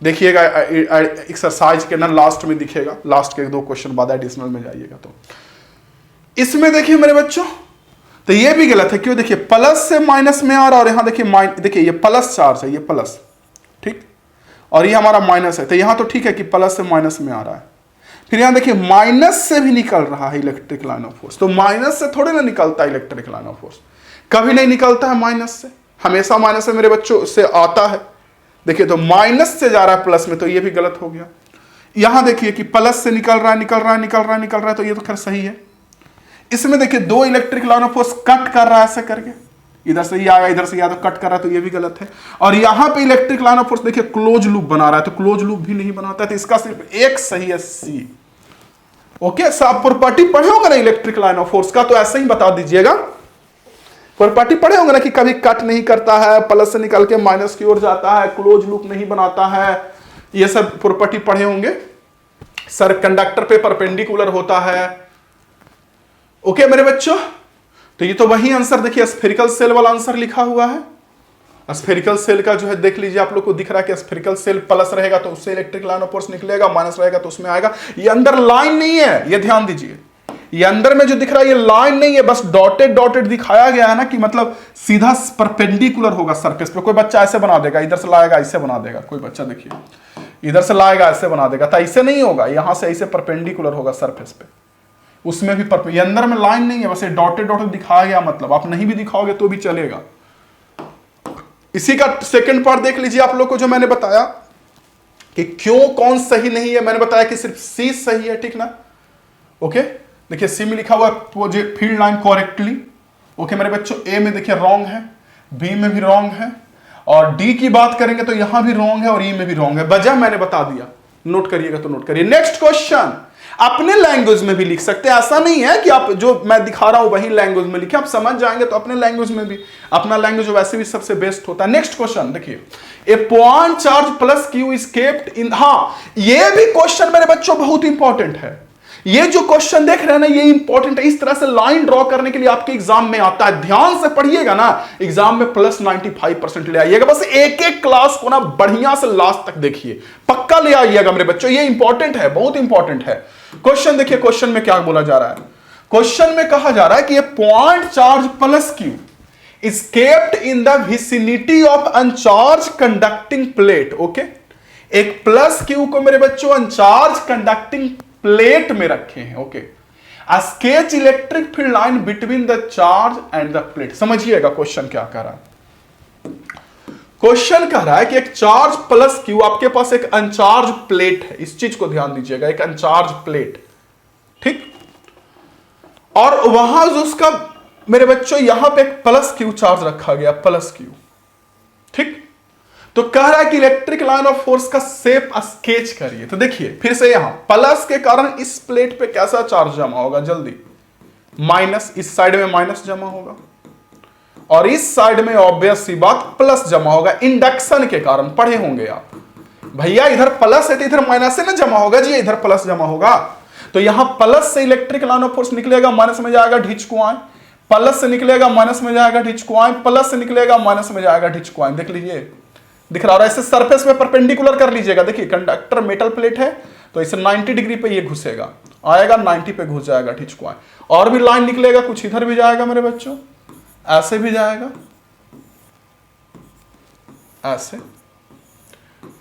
देखिएगा एक्सरसाइज के ना लास्ट में दिखेगा, लास्ट के 2 क्वेश्चन बाद एडिशनल में जाइएगा। तो इसमें देखिए मेरे बच्चों तो ये भी गलत है, क्यों, देखिए प्लस से माइनस में आ रहा है और यहां देखिए ये प्लस चार्ज है, ये प्लस, ठीक, और ये हमारा माइनस है। तो यहां तो ठीक है कि प्लस से माइनस में आ रहा है, फिर यहां देखिए माइनस से भी निकल रहा है इलेक्ट्रिक लाइन ऑफ फोर्स। तो माइनस से थोड़े ना निकलता है इलेक्ट्रिक लाइन ऑफ फोर्स, कभी नहीं निकलता है माइनस से, हमेशा माइनस से मेरे बच्चों से आता है। देखिए तो माइनस से जा रहा है प्लस में, तो ये भी गलत हो गया। यहां देखिए कि प्लस से निकल रहा है, तो ये तो खैर सही है। इसमें देखिए 2 electric line of force cut कर रहा है ऐसे करके, इधर से ये आया इधर से तो कट कर रहा है, तो ये भी गलत है। और यहां पे इलेक्ट्रिक लाइन ऑफ फोर्स देखिए क्लोज लूप बना रहा है, तो क्लोज लूप भी नहीं बनाता है, तो इसका सिर्फ एक सही है, सी। ओके, सब प्रॉपर्टी पढ़े होगा ना इलेक्ट्रिक लाइन ऑफ फोर्स का, तो ऐसे ही बता दीजिएगा। प्रॉपर्टी पढ़े होंगे ना कि कभी कट नहीं करता है, प्लस से निकल के माइनस की ओर जाता है, क्लोज लूप नहीं बनाता है, ये सब प्रॉपर्टी पढ़े होंगे। सर कंडक्टर पे परपेंडिकुलर होता है। ओके मेरे बच्चों, तो ये तो वही आंसर देखिए स्फेरिकल सेल वाला आंसर लिखा हुआ है। स्फेरिकल सेल का जो है देख लीजिए, आप लोग को दिख रहा है कि स्फेरिकल सेल प्लस रहेगा तो उससे इलेक्ट्रिक लाइन ऑफ फोर्स निकलेगा, माइनस रहेगा तो उसमें आएगा। ये अंदर लाइन नहीं है, ये ध्यान दीजिए, ये अंदर में जो दिख रहा है ये लाइन नहीं है, बस डॉटेड डॉटेड दिखाया गया है ना, कि मतलब सीधा परपेंडिकुलर होगा सरफेस पे। कोई बच्चा ऐसे बना देगा, इधर से लाएगा ऐसे बना देगा, कोई बच्चा देखिए इधर से लाएगा ऐसे बना देगा, तो ऐसे नहीं होगा, यहां से ऐसे परपेंडिकुलर होगा सरफेस पे, उसमें भी ये अंदर में लाइन नहीं है, बस ये डॉटेड डॉटेड दिखाया गया, मतलब आप नहीं भी दिखाओगे तो भी चलेगा। इसी का सेकंड पार्ट देख लीजिए आप लोग को, जो मैंने बताया कि क्यों कौन सही नहीं है। मैंने बताया कि सिर्फ सी सही है, ठीक ना। ओके देखिए सी में लिखा हुआ है फील्ड लाइन करेक्टली। ओके मेरे बच्चों, ए में देखिए रॉन्ग है, बी में भी रॉन्ग है, और डी की बात करेंगे तो यहां भी रॉन्ग है और ई में भी रॉन्ग है। वजह मैंने बता दिया, नोट करिएगा तो नोट करिए। नेक्स्ट क्वेश्चन अपने लैंग्वेज में भी लिख सकते हैं, ऐसा नहीं है कि आप जो मैं दिखा रहा हूं वही लैंग्वेज में लिखे, आप समझ जाएंगे तो अपने लैंग्वेज में भी, अपना लैंग्वेज वैसे भी सबसे बेस्ट होता है। नेक्स्ट क्वेश्चन देखिए, a point charge plus Q is kept in, हाँ ये भी क्वेश्चन मेरे बच्चों बहुत इंपॉर्टेंट है। ये जो क्वेश्चन देख रहे हैं ना ये इंपॉर्टेंट है, इस तरह से लाइन ड्रॉ करने के लिए आपके एग्जाम में आता है, ध्यान से पढ़िएगा ना, एग्जाम में प्लस 95% ले आइएगा। बस एक एक क्लास को ना बढ़िया से लास्ट तक देखिए, पक्का ले आइएगा मेरे बच्चों, ये इंपॉर्टेंट है, बहुत इंपॉर्टेंट है। क्वेश्चन देखिए, क्वेश्चन में क्या बोला जा रहा है, क्वेश्चन में कहा जा रहा है कि ये point charge plus Q is kept in the vicinity of uncharged conducting plate। Okay, एक प्लस क्यू को मेरे बच्चों अनचार्ज कंडक्टिंग प्लेट में रखे हैं। Okay, sketch electric field line between the charge and the plate. समझिएगा क्वेश्चन क्या कह रहा है। क्वेश्चन कह रहा है कि एक चार्ज प्लस क्यू, आपके पास एक अनचार्ज प्लेट है, इस चीज को ध्यान दीजिएगा, एक अनचार्ज प्लेट, ठीक, और वहां जो उसका मेरे बच्चों यहां पे एक प्लस क्यू चार्ज रखा गया, प्लस क्यू, ठीक। तो कह रहा है कि इलेक्ट्रिक लाइन ऑफ फोर्स का शेप स्केच करिए। तो देखिए फिर से यहां प्लस के कारण इस प्लेट पे कैसा चार्ज जमा होगा, जल्दी, माइनस, इस साइड में माइनस जमा होगा और इस साइड में ऑब्वियस सी बात प्लस जमा होगा, इंडक्शन के कारण, पढ़े होंगे आप भैया, इधर प्लस है तो इधर माइनस से ना जमा होगा जी, इधर प्लस जमा होगा। तो यहां प्लस से इलेक्ट्रिक लाइन ऑफ फोर्स निकलेगा, माइनस में जाएगा, ढिचकुआएं, प्लस से निकलेगा, माइनस में जाएगा, ढिचकुआएं, प्लस से निकलेगा, माइनस में जाएगा, ढिचकुआएं। देख लीजिए, दिख रहा है, ऐसे सरफेस में परपेंडिकुलर कर लीजिएगा। देखिए कंडक्टर मेटल प्लेट है तो इसे 90 डिग्री पे ये घुसेगा, आएगा 90 पे घुस जाएगा, ढिचकुआएं, और भी लाइन निकलेगा, कुछ इधर भी जाएगा मेरे बच्चों, ऐसे भी जाएगा, ऐसे।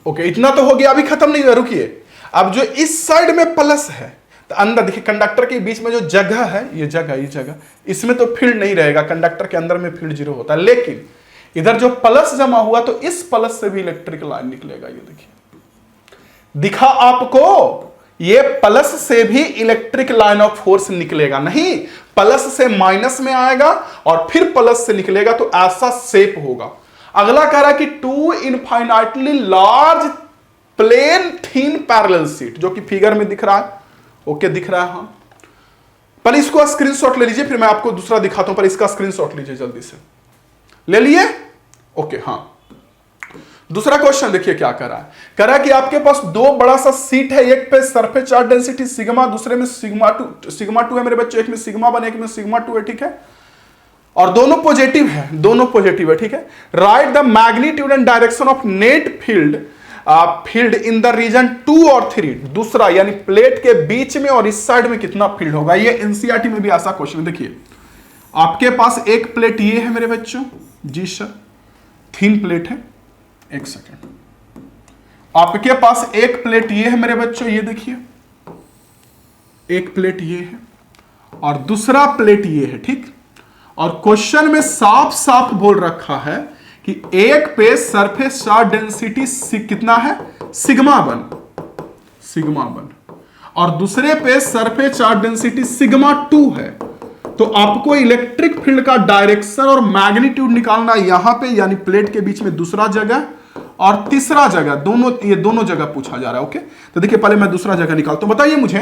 ओके, इतना तो हो गया, अभी खत्म नहीं हुआ, रुकिए। अब जो इस साइड में प्लस है तो अंदर देखिए कंडक्टर के बीच में जो जगह है, ये जगह, इसमें तो फील्ड नहीं रहेगा, कंडक्टर के अंदर में फील्ड 0 होता है, लेकिन इधर जो प्लस जमा हुआ तो इस प्लस से भी इलेक्ट्रिक लाइन निकलेगा। ये देखिए दिखा आपको? ये प्लस से भी इलेक्ट्रिक लाइन ऑफ फोर्स निकलेगा नहीं, प्लस से माइनस में आएगा और फिर प्लस से निकलेगा, तो ऐसा शेप होगा। अगला कह रहा है कि two infinitely large plane thin parallel sheet, जो कि फिगर में दिख रहा है। ओके, दिख रहा है, हाँ। पहले इसको स्क्रीनशॉट ले लीजिए, फिर मैं आपको दूसरा दिखाता हूं। पर इसका स्क्रीनशॉट लीजिए जल्दी से, ले लिए? ओके, हाँ। दूसरा क्वेश्चन देखिए क्या कर रहा है। कह रहा है कि आपके पास दो बड़ा सा सीट है, एक पे सरफेस चार्ज डेंसिटी सिग्मा, दूसरे में सिग्मा टू है मेरे बच्चों, एक में सिग्मा वन, एक में सिग्मा टू है, ठीक है। और दोनों पॉजिटिव है, दोनों पॉजिटिव है, ठीक है। Write the magnitude and direction of net field in the region 2 और 3। दूसरा यानी प्लेट के बीच में और इस साइड में कितना फील्ड होगा। ये एनसीईआरटी में भी ऐसा क्वेश्चन। देखिए आपके पास एक प्लेट ये है मेरे बच्चों, जी सर, थिन प्लेट है। एक सेकेंड, आपके पास एक प्लेट ये है मेरे बच्चों, ये देखिए एक प्लेट ये है और दूसरा प्लेट ये है, ठीक। और क्वेश्चन में साफ साफ बोल रखा है कि एक पे सरफेस चार्ज डेंसिटी कितना है, सिग्मा वन, और दूसरे पे सरफेस चार्ज डेंसिटी सिग्मा 2 है। तो आपको इलेक्ट्रिक फील्ड का डायरेक्शन और मैग्नीट्यूड निकालना यहां पे, यानी प्लेट के बीच में दूसरा जगह और तीसरा जगह, ये दोनों जगह पूछा जा रहा है। ओके, तो देखिए पहले मैं दूसरा जगह निकालता हूं। बताइए मुझे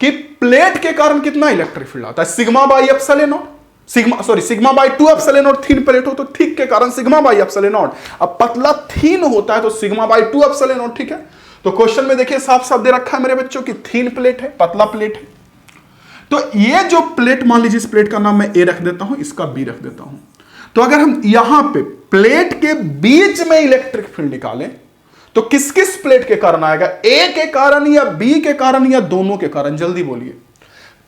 कि प्लेट के कारण कितना इलेक्ट्रिक फील्ड आता है, sigma by epsilon not, sigma by 2 epsilon not. Thin plate हो तो थिक के कारण सिग्मा बाई एप्सिलॉन नॉट, अब पतला थिन होता है तो सिग्मा बाई 2 एप्सिलॉन नॉट, ठीक है। तो क्वेश्चन में देखिए साफ साफ दे रखा है मेरे बच्चों की थिन प्लेट है, पतला प्लेट है। तो ये जो प्लेट, मान लीजिए इस प्लेट का नाम मैं ए रख देता हूं, इसका बी रख देता हूं। तो अगर हम यहां पे प्लेट के बीच में इलेक्ट्रिक फील्ड निकालें तो किस किस प्लेट के कारण आएगा, ए के कारण या बी के कारण या दोनों के कारण? जल्दी बोलिए।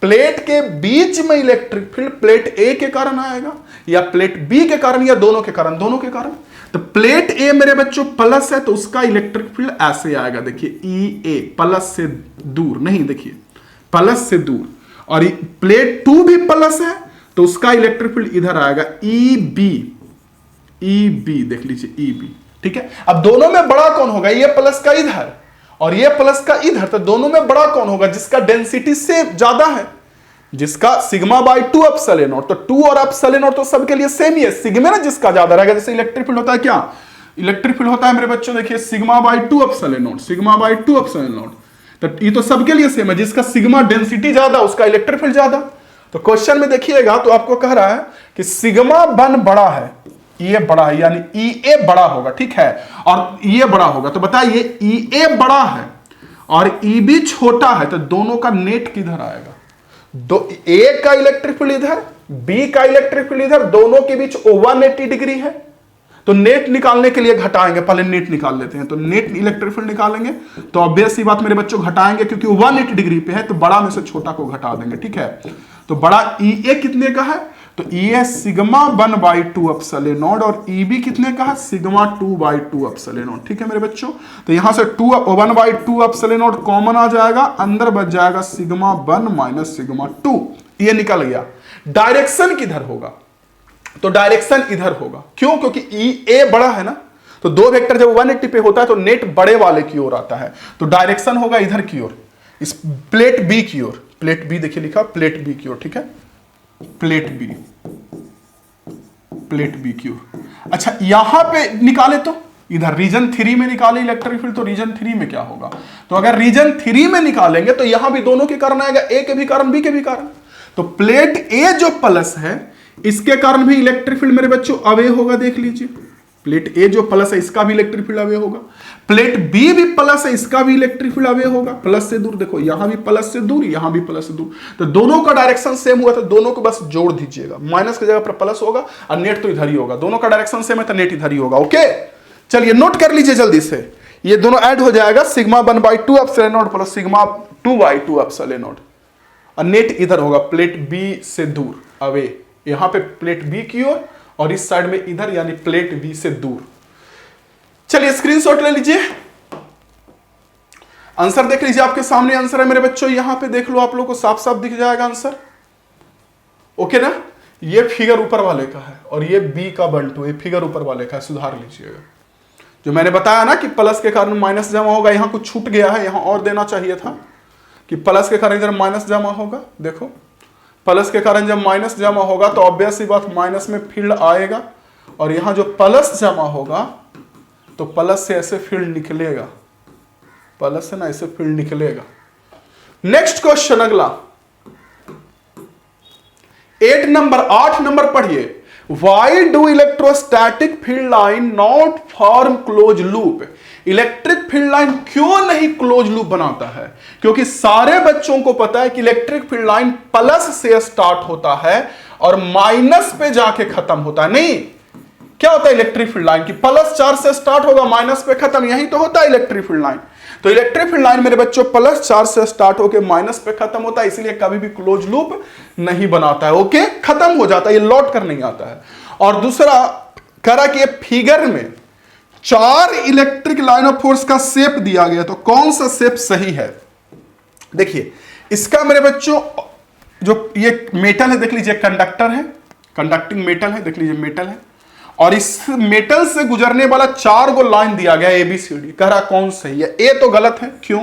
प्लेट के बीच में इलेक्ट्रिक फील्ड प्लेट ए के कारण आएगा या प्लेट बी के कारण या दोनों के कारण? दोनों के कारण। तो प्लेट ए मेरे बच्चों प्लस है तो उसका इलेक्ट्रिक फील्ड ऐसे आएगा, देखिए ई ए, प्लस से दूर नहीं, देखिए प्लस से दूर। और प्लेट 2 भी प्लस है तो उसका इलेक्ट्रिक फील्ड इधर आएगा, ई बी, देख लीजिए ई बी, ठीक है। अब दोनों में बड़ा कौन होगा, ये प्लस का इधर और ये प्लस का इधर, तो दोनों में बड़ा कौन होगा, जिसका डेंसिटी से ज्यादा है, जिसका सिग्मा बाई 2 एप्सिलॉन नॉट। तो 2 और एप्सिलॉन नॉट तो सबके लिए सेम ही है, सिग्मा ना जिसका ज्यादा रहेगा। जैसे इलेक्ट्रिक फील्ड होता है, क्या इलेक्ट्रिक फील्ड होता है मेरे बच्चों, देखिए sigma by 2 epsilon not, sigma by 2 epsilon not. तो ये तो सबके लिए सेम है, जिसका सिग्मा डेंसिटी ज्यादा उसका इलेक्ट्रिक फील्ड ज्यादा। तो क्वेश्चन में देखिएगा तो आपको कह रहा है कि सिग्मा 1 बड़ा है, ये बड़ा है, यानी ई ए बड़ा होगा, ठीक है, और ये बड़ा होगा। तो बताइए ई ए बड़ा है और ई बी छोटा है, तो दोनों का नेट किधर आएगा? दो, ए का इलेक्ट्रिक फील्ड इधर, बी का इलेक्ट्रिक फील्ड इधर, दोनों के बीच 180 डिग्री है। तो नेट निकालने के लिए घटाएंगे, पहले नेट निकाल लेते हैं। तो नेट इलेक्ट्रिक फील्ड निकालेंगे तो ऑब्वियस सी बात मेरे बच्चों घटाएंगे, क्योंकि 180 डिग्री पे है तो बड़ा में से छोटा को घटा देंगे, ठीक है। तो बड़ा ई ए कितने का है, तो ई ए सिग्मा 1 बाई 2 एप्सिलॉन नॉट और ई बी कितने का है, सिग्मा 2 बाई 2 एप्सिलॉन नॉट, ठीक है मेरे बच्चों। तो यहां से 1 बाई 2 एप्सिलॉन नॉट कॉमन आ जाएगा, अंदर बच जाएगा सिग्मा 1 माइनस सिग्मा 2, ये निकल गया। डायरेक्शन किधर होगा, तो डायरेक्शन इधर होगा। क्यों, क्योंकि ई ए बड़ा है ना, तो दो वेक्टर जब 180 पे होता है तो नेट बड़े वाले की ओर आता है, तो डायरेक्शन होगा इधर की ओर, इस प्लेट बी की ओर। प्लेट बी देखिए लिखा, प्लेट बी की ओर, ठीक है, प्लेट बी की ओर। अच्छा यहां पे निकाले तो इधर रीजन 3 में निकाले इलेक्ट्रिक फील्ड, तो रीजन 3 में क्या होगा, तो अगर रीजन 3 में निकालेंगे तो यहां भी दोनों के कारण आएगा, ए के भी कारण बी के भी कारण। तो प्लेट ए जो प्लस है इसके कारण भी इलेक्ट्रिक फील्ड मेरे बच्चों अवे होगा, देख लीजिए प्लेट ए जो प्लस है इसका भी इलेक्ट्रिक फील्ड अवे होगा, प्लेट बी भी प्लस है इसका भी इलेक्ट्रिक फील्ड अवे होगा, प्लस से दूर, देखो यहां भी प्लस से दूर, यहां भी प्लस से दूर, तो दोनों का डायरेक्शन सेम हुआ, तो दोनों को बस जोड़ दीजिएगा, माइनस की जगह पर प्लस होगा और नेट तो इधर ही होगा, दोनों का डायरेक्शन सेम है तो नेट इधर ही होगा। ओके चलिए नोट कर लीजिए जल्दी से, ये दोनों ऐड हो जाएगा, sigma 1 by 2 epsilon not plus sigma 2 by 2 epsilon not, और नेट इधर होगा प्लेट बी से दूर अवे, यहां पे प्लेट बी की ओर और इस साइड में इधर, यानी प्लेट बी से दूर। चलिए स्क्रीनशॉट ले लीजिए, आंसर देख लीजिए, आपके सामने आंसर है मेरे बच्चों, यहां पे देख लो, आप लोगों को साफ साफ दिख जाएगा आंसर। ओके ना, ये फिगर ऊपर वाले का है और ये बी का 1 2, ये फिगर ऊपर वाले का है, सुधार लीजिएगा। जो मैंने बताया ना कि प्लस के कारण माइनस जमा होगा, यहां कुछ छूट गया है, यहां और देना चाहिए था कि प्लस के कारण इधर माइनस जमा होगा। देखो प्लस के कारण जब माइनस जमा होगा तो ऑब्वियस सी बात माइनस में फील्ड आएगा, और यहां जो प्लस जमा होगा तो प्लस से ऐसे फील्ड निकलेगा, प्लस से ना ऐसे फील्ड निकलेगा। नेक्स्ट क्वेश्चन अगला 8 नंबर पढ़िए। Why do electrostatic field line not form closed loop? Electric field line क्यों नहीं क्लोज लूप बनाता है? क्योंकि सारे बच्चों को पता है कि इलेक्ट्रिक फील्ड लाइन प्लस से स्टार्ट होता है और माइनस पे जाके खत्म होता है। नहीं, क्या होता है इलेक्ट्रिक फील्ड लाइन की प्लस चार्ज से स्टार्ट होगा, माइनस पे खत्म, यही तो होता है इलेक्ट्रिक फील्ड लाइन। तो इलेक्ट्रिक फील्ड लाइन मेरे बच्चों प्लस चार्ज से स्टार्ट होकर माइनस पे खत्म होता है, इसलिए कभी भी क्लोज लूप नहीं बनाता है। ओके, खत्म हो जाता है, ये लौट कर नहीं आता है। और दूसरा करा कि ये फिगर में 4 इलेक्ट्रिक लाइन ऑफ फोर्स का शेप दिया गया, तो कौन सा शेप सही है? देखिए इसका मेरे बच्चों जो ये मेटल है, देख लीजिए कंडक्टर है, कंडक्टिंग मेटल है, देख लीजिए मेटल है, और इस मेटल से गुजरने वाला 4 गो लाइन दिया गया ABCD। कह रहा कौन सही है? ए तो गलत है। क्यों?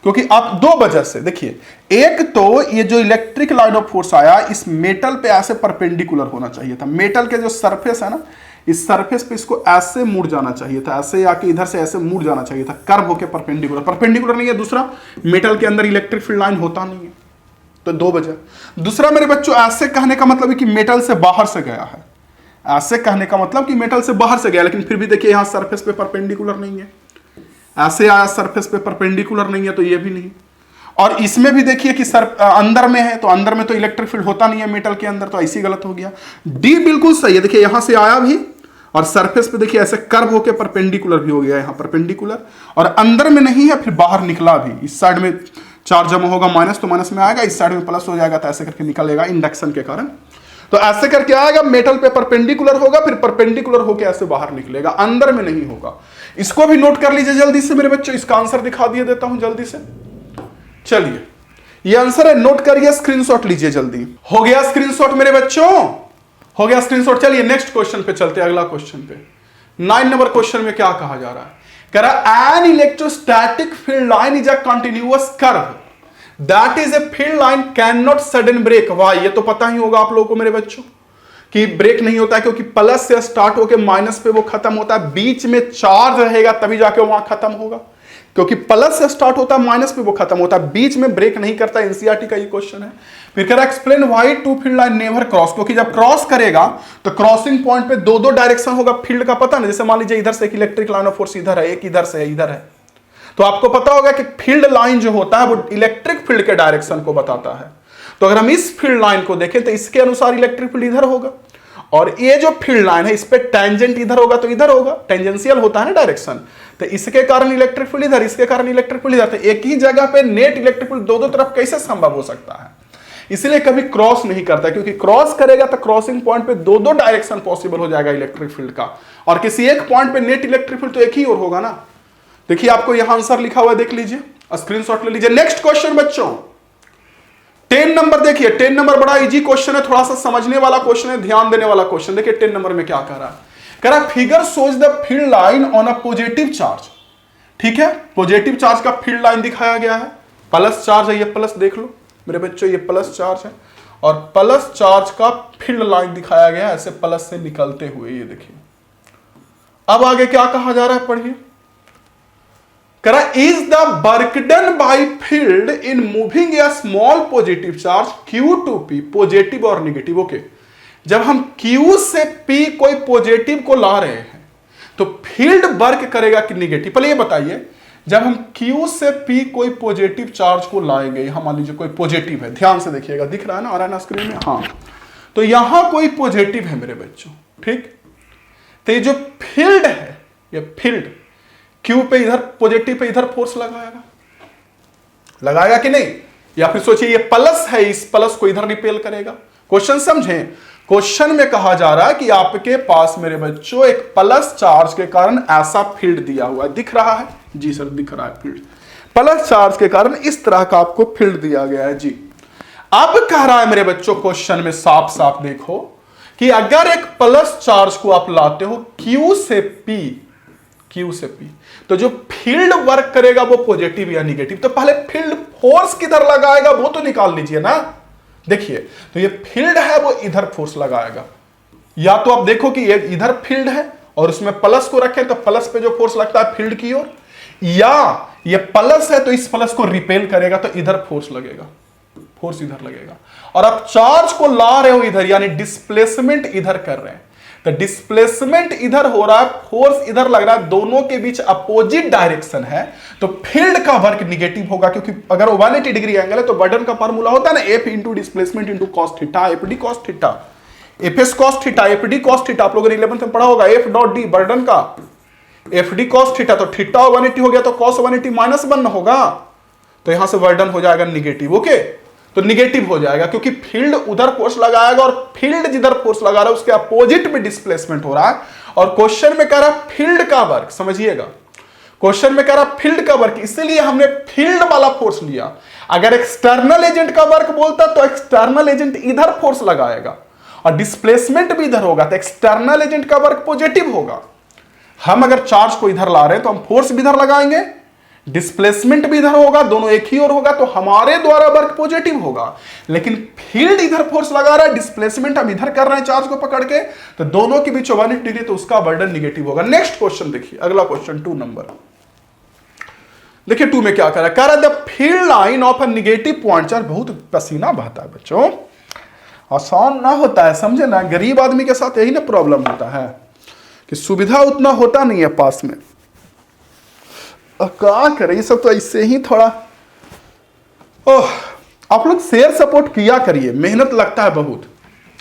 क्योंकि आप 2 वजह से, देखिए एक तो ये जो इलेक्ट्रिक लाइन ऑफ फोर्स आया इस मेटल पे ऐसे परपेंडिकुलर होना चाहिए था, मेटल के जो सरफेस है ना, इस सरफेस पे इसको ऐसे मुड़ जाना चाहिए था, ऐसे आके इधर से ऐसे मुड़ जाना चाहिए था, कर्व होके परपेंडिकुलर, परपेंडिकुलर नहीं है। दूसरा मेटल के अंदर इलेक्ट्रिक फील्ड लाइन होता नहीं है, तो 2 वजह। दूसरा मेरे बच्चों ऐसे कहने का मतलब है कि मेटल से बाहर से गया है, ऐसे कहने का मतलब कि मेटल से बाहर से गया, लेकिन फिर भी देखिए यहां सरफेस पे परपेंडिकुलर नहीं है, ऐसे आया सरफेस पे परपेंडिकुलर नहीं है, तो ये भी नहीं। और इसमें भी देखिए कि अंदर में है, तो अंदर में तो इलेक्ट्रिक फील्ड होता नहीं है मेटल के अंदर, तो ऐसी गलत हो गया। डी बिल्कुल सही है, देखिए यहां से आया भी और सरफेस पे देखिए ऐसे कर्व होके परपेंडिकुलर भी हो गया, यहां परपेंडिकुलर, और अंदर में नहीं है, फिर बाहर निकला भी। इस साइड में चार्ज जमा होगा माइनस, तो माइनस में आएगा, इस साइड में प्लस हो जाएगा, तो ऐसे करके निकलेगा इंडक्शन के कारण। तो ऐसे करके आएगा, मेटल पे परपेंडिकुलर होगा, फिर परपेंडिकुलर होकर ऐसे बाहर निकलेगा, अंदर में नहीं होगा। इसको भी नोट कर लीजिए जल्दी से मेरे बच्चों, इसका आंसर दिखा दिए देता हूं जल्दी से। चलिए ये आंसर है, नोट करिए, स्क्रीनशॉट लीजिए जल्दी। हो गया स्क्रीनशॉट मेरे बच्चों, हो गया स्क्रीनशॉट। चलिए नेक्स्ट क्वेश्चन पे चलते हैं, अगला क्वेश्चन पे। 9 नंबर क्वेश्चन में क्या कहा जा रहा है? कह रहा an electrostatic field line is a continuous curve that is a field line can not sudden break. वाह, ये तो पता ही होगा आप लोगों को मेरे बच्चों कि ब्रेक नहीं होता है, क्योंकि प्लस से स्टार्ट होकर माइनस पे वो खत्म होता है, बीच में चार्ज रहेगा तभी जाके वहां खत्म होगा, क्योंकि प्लस से स्टार्ट होता है माइनस पे वो खत्म होता है, बीच में ब्रेक नहीं करता। एनसीईआरटी का ये क्वेश्चन है। फिर कह रहा explain why two field line never cross, क्योंकि जब क्रॉस करेगा तो क्रॉसिंग पॉइंट पे 2 डायरेक्शन होगा फील्ड का, पता ना, जैसे मान लीजिए इधर से एक इलेक्ट्रिक लाइन ऑफ फोर्स इधर है, एक इधर से है, इधर है, तो आपको पता होगा कि फील्ड लाइन जो होता है वो इलेक्ट्रिक फील्ड के डायरेक्शन को बताता है। तो अगर हम इस फील्ड लाइन को देखें तो इसके अनुसार इलेक्ट्रिक फील्ड इधर होगा, और ये जो फील्ड लाइन है इस पे टेंजेंट इधर होगा तो इधर होगा, टेंजेंशियल होता है ना डायरेक्शन, तो इसके कारण इलेक्ट्रिक फील्ड इधर, इसके कारण इलेक्ट्रिक फील्ड इधर। तो एक ही जगह पे नेट इलेक्ट्रिक फील्ड 2 तरफ कैसे संभव हो सकता है? इसलिए कभी क्रॉस नहीं करता, क्योंकि क्रॉस करेगा तो क्रॉसिंग पॉइंट पे 2 डायरेक्शन पॉसिबल हो जाएगा इलेक्ट्रिक फील्ड का, और किसी एक पॉइंट पे नेट इलेक्ट्रिक फील्ड तो एक ही और होगा ना। देखिए आपको यहां आंसर लिखा हुआ है, देख लीजिए, स्क्रीनशॉट ले लीजिए। नेक्स्ट क्वेश्चन बच्चों 10 नंबर देखिए, 10 नंबर बड़ा इजी क्वेश्चन है, थोड़ा सा समझने वाला क्वेश्चन है, ध्यान देने वाला क्वेश्चन। देखिए 10 नंबर में क्या कह रहा है? कह रहा figure shows the field line on a positive charge. ठीक है, पॉजिटिव चार्ज का फील्ड लाइन दिखाया गया है, प्लस चार्ज है, ये प्लस देख लो मेरे बच्चों, ये प्लस चार्ज है, और प्लस चार्ज का फील्ड लाइन दिखाया गया है ऐसे प्लस से निकलते हुए, ये देखिए। अब आगे क्या कहा जा रहा है, पढ़िए। करा is the work done by field in moving a small positive charge Q to P positive और नेगेटिव। ओके, जब हम Q से P कोई पॉजिटिव को ला रहे हैं तो फील्ड वर्क करेगा कि नेगेटिव? पहले ये बताइए, जब हम Q से P कोई पॉजिटिव चार्ज को लाएंगे, हम मान लीजिए कोई पॉजिटिव है, ध्यान से देखिएगा, दिख रहा है ना, आ रहा है ना स्क्रीन में, हाँ, तो यहां कोई पॉजिटिव है मेरे बच्चों, ठीक। तो ये जो फील्ड है, ये फील्ड Q पे इधर पॉजिटिव पे इधर फोर्स लगाएगा कि नहीं? या फिर सोचिए ये प्लस है, इस प्लस को इधर रिपेल करेगा। क्वेश्चन समझें, क्वेश्चन में कहा जा रहा है कि आपके पास मेरे बच्चों एक प्लस चार्ज के कारण ऐसा फील्ड दिया हुआ है, दिख रहा है? जी सर दिख रहा है फील्ड, प्लस चार्ज के कारण इस तरह का आपको फील्ड दिया गया है जी। अब कह रहा है मेरे बच्चों क्वेश्चन में साफ साफ देखो कि अगर एक प्लस चार्ज को आप लाते हो Q से P, Q से P। तो जो फील्ड वर्क करेगा वो पॉजिटिव या निगेटिव। तो पहले फील्ड फोर्स किधर लगाएगा वो तो निकाल लीजिए ना। देखिए, तो ये फील्ड है वो इधर फोर्स लगाएगा, या तो आप देखो कि ये इधर फील्ड है और उसमें प्लस को रखें तो प्लस पे जो फोर्स लगता है फील्ड की ओर, या ये प्लस है तो इस प्लस को रिपेल करेगा तो इधर फोर्स लगेगा, फोर्स इधर लगेगा। और आप चार्ज को ला रहे हो इधर, यानी डिस्प्लेसमेंट इधर कर रहे हैं, तो डिस्प्लेसमेंट इधर हो रहा है, फोर्स इधर लग रहा है, दोनों के बीच अपोजिट डायरेक्शन है, तो फील्ड का वर्क निगेटिव होगा। क्योंकि अगर 180 डिग्री एंगल है तो बर्डन का फार्मूला होता है ना, F into displacement into cos theta, F D cos theta, F S cos theta, F D cos theta. आप लोगों ने 11th में पढ़ा होगा, एफ डॉट डी बर्डन का, एफ डी कॉस थीटा, तो थीटा 180 हो गया तो कॉस 180 माइनस 1 होगा, तो यहां से बर्डन हो जाएगा निगेटिव। ओके, तो निगेटिव हो जाएगा क्योंकि फील्ड उधर फोर्स लगाएगा और फील्ड जिधर फोर्स लगा रहा है उसके अपोजिट में डिस्प्लेसमेंट हो रहा है। और क्वेश्चन में कह रहा है फील्ड का वर्क, समझिएगा, क्वेश्चन में कह रहा है फील्ड का वर्क, इसलिए हमने फील्ड वाला फोर्स लिया। अगर एक्सटर्नल एजेंट का वर्क बोलता तो एक्सटर्नल एजेंट इधर फोर्स लगाएगा और डिस्प्लेसमेंट भी इधर होगा, तो एक्सटर्नल एजेंट का वर्क पॉजिटिव होगा। हम अगर चार्ज को इधर ला रहे हैं तो हम फोर्स भी इधर लगाएंगे, डिस्प्लेसमेंट भी इधर होगा, दोनों एक ही ओर होगा, तो हमारे द्वारा वर्क पॉजिटिव होगा। लेकिन फील्ड इधर फोर्स लगा रहा है, डिस्प्लेसमेंट हम इधर कर रहे हैं चार्ज को पकड़ के, तो दोनों के बीच 180 डिग्री, तो उसका बर्डन निगेटिव होगा। नेक्स्ट क्वेश्चन देखिए, अगला क्वेश्चन 2 नंबर देखिए। 2 में क्या कह रहा है, the field line of a negative point charge. बहुत पसीना बहता है बच्चों, आसान ना होता है, समझे ना। गरीब आदमी के साथ यही ना प्रॉब्लम होता है कि सुविधा उतना होता नहीं है पास में। क्या करें, ये सब तो ऐसे ही थोड़ा। आप लोग शेयर सपोर्ट किया करिए, मेहनत लगता है बहुत।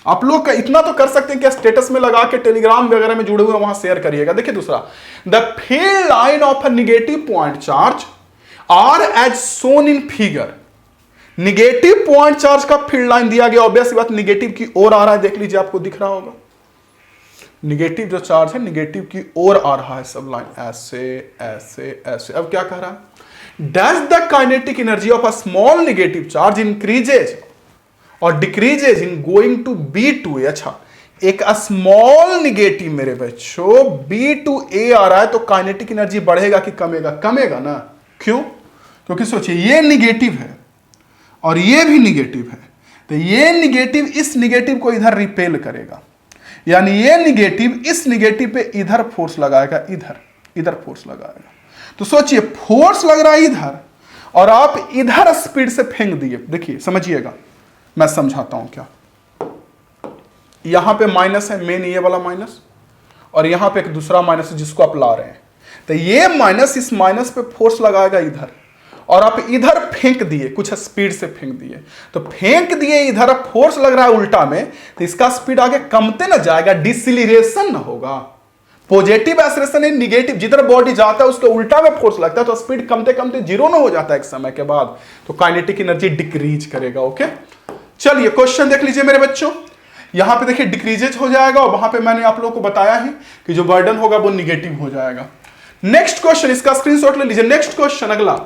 आप लोग का इतना तो कर सकते हैं कि स्टेटस में लगा के टेलीग्राम वगैरह में जुड़े हुए वहां शेयर करिएगा। देखिए दूसरा, the field line of a negative point charge are as shown in figure. Negative point charge का फील्ड लाइन दिया गया, ऑब्वियस बात निगेटिव की ओर आ रहा है, देख लीजिए आपको दिख रहा होगा। निगेटिव जो चार्ज है निगेटिव की ओर आ रहा है, सब लाइन ऐसे ऐसे ऐसे। अब क्या कह रहा है, dash the kinetic energy of a small negative charge increases और decreases in going to B to A. अच्छा, एक स्मॉल निगेटिव मेरे बच्चों बी टू ए आ रहा है, तो काइनेटिक एनर्जी बढ़ेगा कि कमेगा? कमेगा ना। क्यों? क्योंकि सोचिए ये निगेटिव है और ये भी निगेटिव है, तो ये निगेटिव इस निगेटिव को इधर रिपेल करेगा, यानी ये निगेटिव इस निगेटिव पे इधर फोर्स लगाएगा, इधर फोर्स लगाएगा। तो सोचिए फोर्स लग रहा है इधर और आप इधर स्पीड से फेंक दिए। देखिए समझिएगा, मैं समझाता हूं क्या। यहां पे माइनस है, मेन ये वाला माइनस, और यहां पे एक दूसरा माइनस है जिसको आप ला रहे हैं, तो ये माइनस इस माइनस पे फोर्स लगाएगा इधर, और आप इधर फेंक दिए, कुछ स्पीड से फेंक दिए, तो फेंक दिए इधर, फोर्स लग रहा है उल्टा में, तो इसका स्पीड आगे कमते ना जाएगा, डिसिलेरेशन ना होगा। पॉजिटिव एक्सेलरेशन है, निगेटिव जिधर बॉडी जाता है उसके उल्टा में फोर्स लगता है, तो स्पीड कमते कमते जीरो ना हो जाता है एक समय के बाद, तो काइनेटिक एनर्जी डिक्रीज करेगा। ओके, चलिए क्वेश्चन देख लीजिए मेरे बच्चों। यहां पे देखिए डिक्रीजेज हो जाएगा, और वहां पे मैंने आप लोगों को बताया है कि जो बर्डन होगा वो निगेटिव हो जाएगा। नेक्स्ट क्वेश्चन, इसका स्क्रीनशॉट ले लीजिए। नेक्स्ट क्वेश्चन अगला,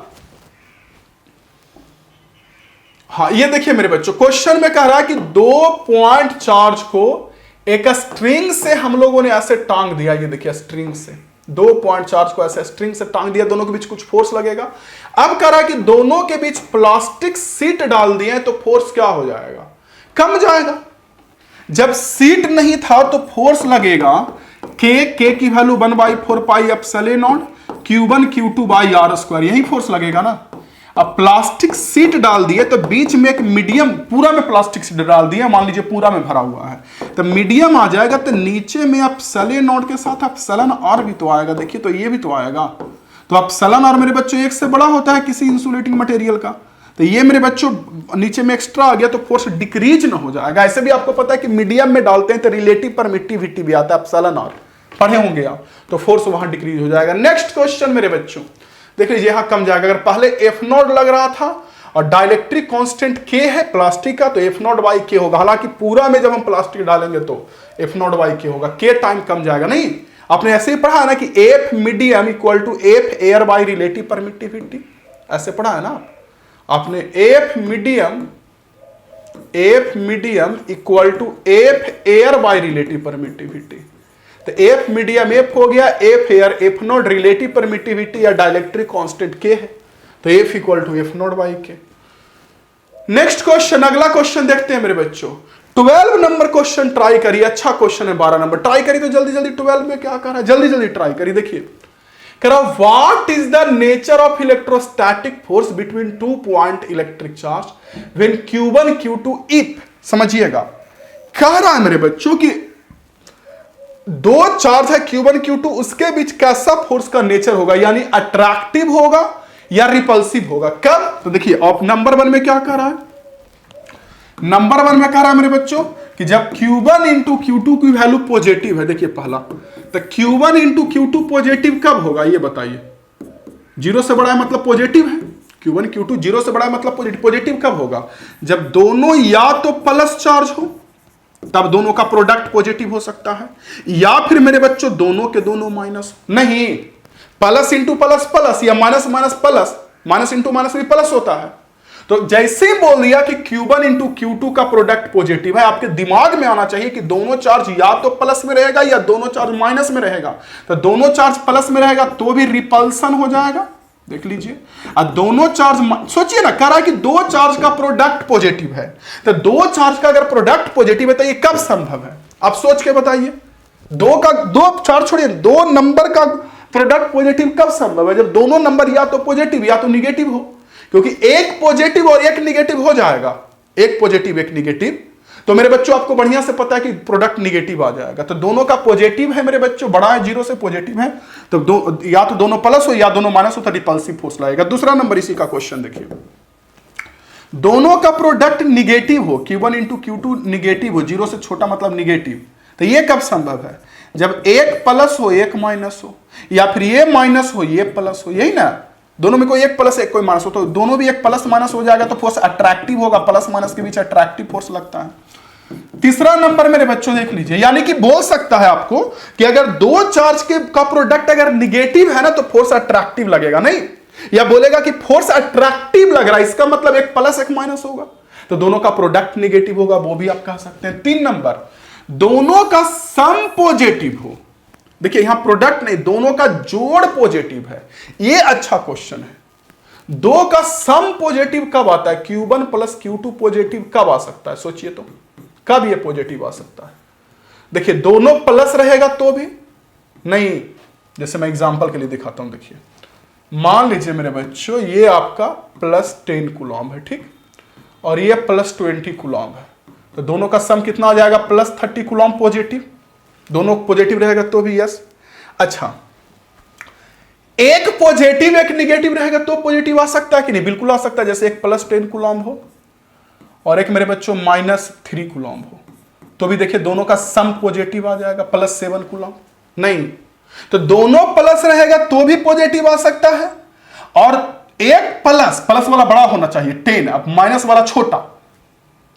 हाँ ये देखिए मेरे बच्चों, क्वेश्चन में कह रहा है कि 2 पॉइंट चार्ज को एक स्ट्रिंग से हम लोगों ने ऐसे टांग दिया। ये देखिए स्ट्रिंग से 2 पॉइंट चार्ज को ऐसे स्ट्रिंग से टांग दिया, दोनों के बीच कुछ फोर्स लगेगा। अब कह रहा है कि दोनों के बीच प्लास्टिक सीट डाल दिए तो फोर्स क्या हो जाएगा? कम जाएगा। जब सीट नहीं था तो फोर्स लगेगा के की value 1/4 pi epsilon naught Q1 Q2 by r square, यही फोर्स लगेगा ना। अब प्लास्टिक सीट डाल दिए तो बीच में एक मीडियम, पूरा में प्लास्टिक सीट डाल दिया, मान लीजिए पूरा में भरा हुआ है, तो मीडियम आ जाएगा, तो नीचे में एप्सिलॉन नॉट के साथ एप्सिलॉन आर भी तो आएगा। देखिए तो ये भी तो आएगा, तो एप्सिलॉन आर मेरे बच्चों 1 से बड़ा होता है किसी इंसुलेटिंग मटेरियल का, तो ये मेरे बच्चों नीचे में एक्स्ट्रा आ गया, तो फोर्स डिक्रीज ना हो जाएगा। ऐसे भी आपको पता है कि मीडियम में डालते हैं तो रिलेटिव परमिटिविटी भी आता है, एप्सिलॉन आर पढ़े होंगे आप, तो फोर्स वहां डिक्रीज हो जाएगा। नेक्स्ट क्वेश्चन मेरे बच्चों देख लीजिए, यहां कम जाएगा। अगर पहले एफ नॉट लग रहा था और डाइलेक्ट्रिक कांस्टेंट के है प्लास्टिक का, तो एफ नॉट बाई के होगा। हालांकि पूरा में जब हम प्लास्टिक डालेंगे तो एफ नॉट बाई के होगा, के टाइम कम जाएगा। नहीं, आपने ऐसे ही पढ़ा है ना कि F medium equal to F air by relative permittivity, ऐसे पढ़ा है ना आपने। F medium equal to F air by relative permittivity, तो एफ मीडियम एफ हो गया, F air F naught, relative permittivity या डाइलेक्ट्रिक कांस्टेंट के है, तो F equal to F naught by K. Next question, अगला क्वेश्चन देखते हैं मेरे बच्चों। 12 नंबर क्वेश्चन ट्राई करिए, अच्छा क्वेश्चन है। 12 नंबर ट्राई करिए तो जल्दी जल्दी 12 में क्या कर रहा है, जल्दी जल्दी ट्राई करिए। देखिए कह रहा what is the nature of electrostatic force between 2 point electric charge when Q1 Q2 if, समझिएगा कह रहा है मेरे बच्चों कि दो चार्ज है Q1 Q2, उसके बीच कैसा फोर्स का नेचर होगा, यानी अट्रैक्टिव होगा या रिपल्सिव होगा। कब? तो देखिए आप नंबर 1 में क्या कह रहा है, नंबर 1 में कह रहा है मेरे बच्चों कि जब Q1 इंटू Q2 की वैल्यू पॉजिटिव है, देखिए पहला तो Q1 इंटू Q2 पॉजिटिव कब होगा ये बताइए। 0 से बड़ा है मतलब पॉजिटिव है, Q1 Q2 0 से बड़ा है मतलब पॉजिटिव। पॉजिटिव कब होगा? जब दोनों या तो प्लस चार्ज हो, तब दोनों का प्रोडक्ट पॉजिटिव हो सकता है, या फिर मेरे बच्चों दोनों के दोनों माइनस। नहीं, प्लस इंटू प्लस प्लस या minus minus plus, minus into minus भी प्लस होता है। तो जैसे ही बोल दिया कि Q1 इंटू Q2 का प्रोडक्ट पॉजिटिव है, आपके दिमाग में आना चाहिए कि दोनों चार्ज या तो प्लस में रहेगा या दोनों चार्ज माइनस में रहेगा। तो दोनों चार्ज प्लस में रहेगा तो भी रिपल्सन हो जाएगा, देख लीजिए। और दोनों चार्ज, सोचिए ना, कह रहा है कि दो चार्ज का प्रोडक्ट पॉजिटिव है, तो दो चार्ज का अगर प्रोडक्ट पॉजिटिव है तो ये कब संभव है? आप सोच के बताइए। दो चार्ज छोड़िए, दो नंबर का प्रोडक्ट पॉजिटिव कब संभव है? जब दोनों नंबर या तो पॉजिटिव या तो निगेटिव हो, क्योंकि एक पॉजिटिव और एक निगेटिव हो जाएगा, एक पॉजिटिव एक निगेटिव, तो मेरे बच्चों आपको बढ़िया से पता है कि प्रोडक्ट निगेटिव आ जाएगा। तो दोनों का पॉजिटिव है मेरे बच्चों, बड़ा है 0 से पॉजिटिव है, तो या तो दोनों प्लस हो या दोनों माइनस हो, तो रिपल्सिव फोर्स लगेगा। दूसरा नंबर इसी का क्वेश्चन देखिए, दोनों का प्रोडक्ट निगेटिव हो, Q1 इंटू Q2 निगेटिव हो, 0 से छोटा मतलब निगेटिव, तो ये कब संभव है? जब एक प्लस हो एक माइनस हो, या फिर ये माइनस हो ये प्लस हो, यही ना, दोनों में कोई एक प्लस एक कोई माइनस हो, तो दोनों भी एक प्लस माइनस हो जाएगा, तो फोर्स अट्रैक्टिव होगा, प्लस माइनस के बीच अट्रैक्टिव फोर्स लगता है। तीसरा नंबर मेरे बच्चों देख लीजिए, यानी कि बोल सकता है आपको कि अगर दो चार्ज के का प्रोडक्ट अगर निगेटिव है ना तो फोर्स अट्रैक्टिव लगेगा, नहीं, या बोलेगा कि फोर्स अट्रैक्टिव लग रहा है, इसका मतलब एक प्लस एक माइनस होगा, तो दोनों का प्रोडक्ट निगेटिव होगा, वो भी आप कह सकते हैं। 3 नंबर, दोनों का सम पॉजिटिव हो, देखिए यहां प्रोडक्ट नहीं, दोनों का जोड़ पॉजिटिव है, ये अच्छा क्वेश्चन है। दो का सम पॉजिटिव कब आता है? Q1 प्लस Q2 पॉजिटिव कब आ सकता है? सोचिए तो, कब ये पॉजिटिव आ सकता है? देखिए दोनों प्लस रहेगा तो भी नहीं, जैसे मैं एग्जांपल के लिए दिखाता हूं। देखिए मान लीजिए मेरे बच्चों ये आपका प्लस 10 कूलॉम है, ठीक, और ये प्लस 20 कूलॉम है, तो दोनों का सम कितना आ जाएगा? प्लस 30 कूलॉम पॉजिटिव, दोनों पॉजिटिव रहेगा तो भी यस। अच्छा, एक पॉजिटिव एक निगेटिव रहेगा तो पॉजिटिव आ सकता है कि नहीं? बिल्कुल आ सकता है, जैसे एक प्लस 10 कूलॉम हो और एक मेरे बच्चों माइनस 3 कूलॉम हो, तो भी देखिए दोनों का सम पॉजिटिव आ जाएगा, प्लस 7 कूलॉम। नहीं, तो दोनों प्लस रहेगा तो भी पॉजिटिव आ सकता है, और एक प्लस वाला बड़ा होना चाहिए 10, अब माइनस वाला छोटा,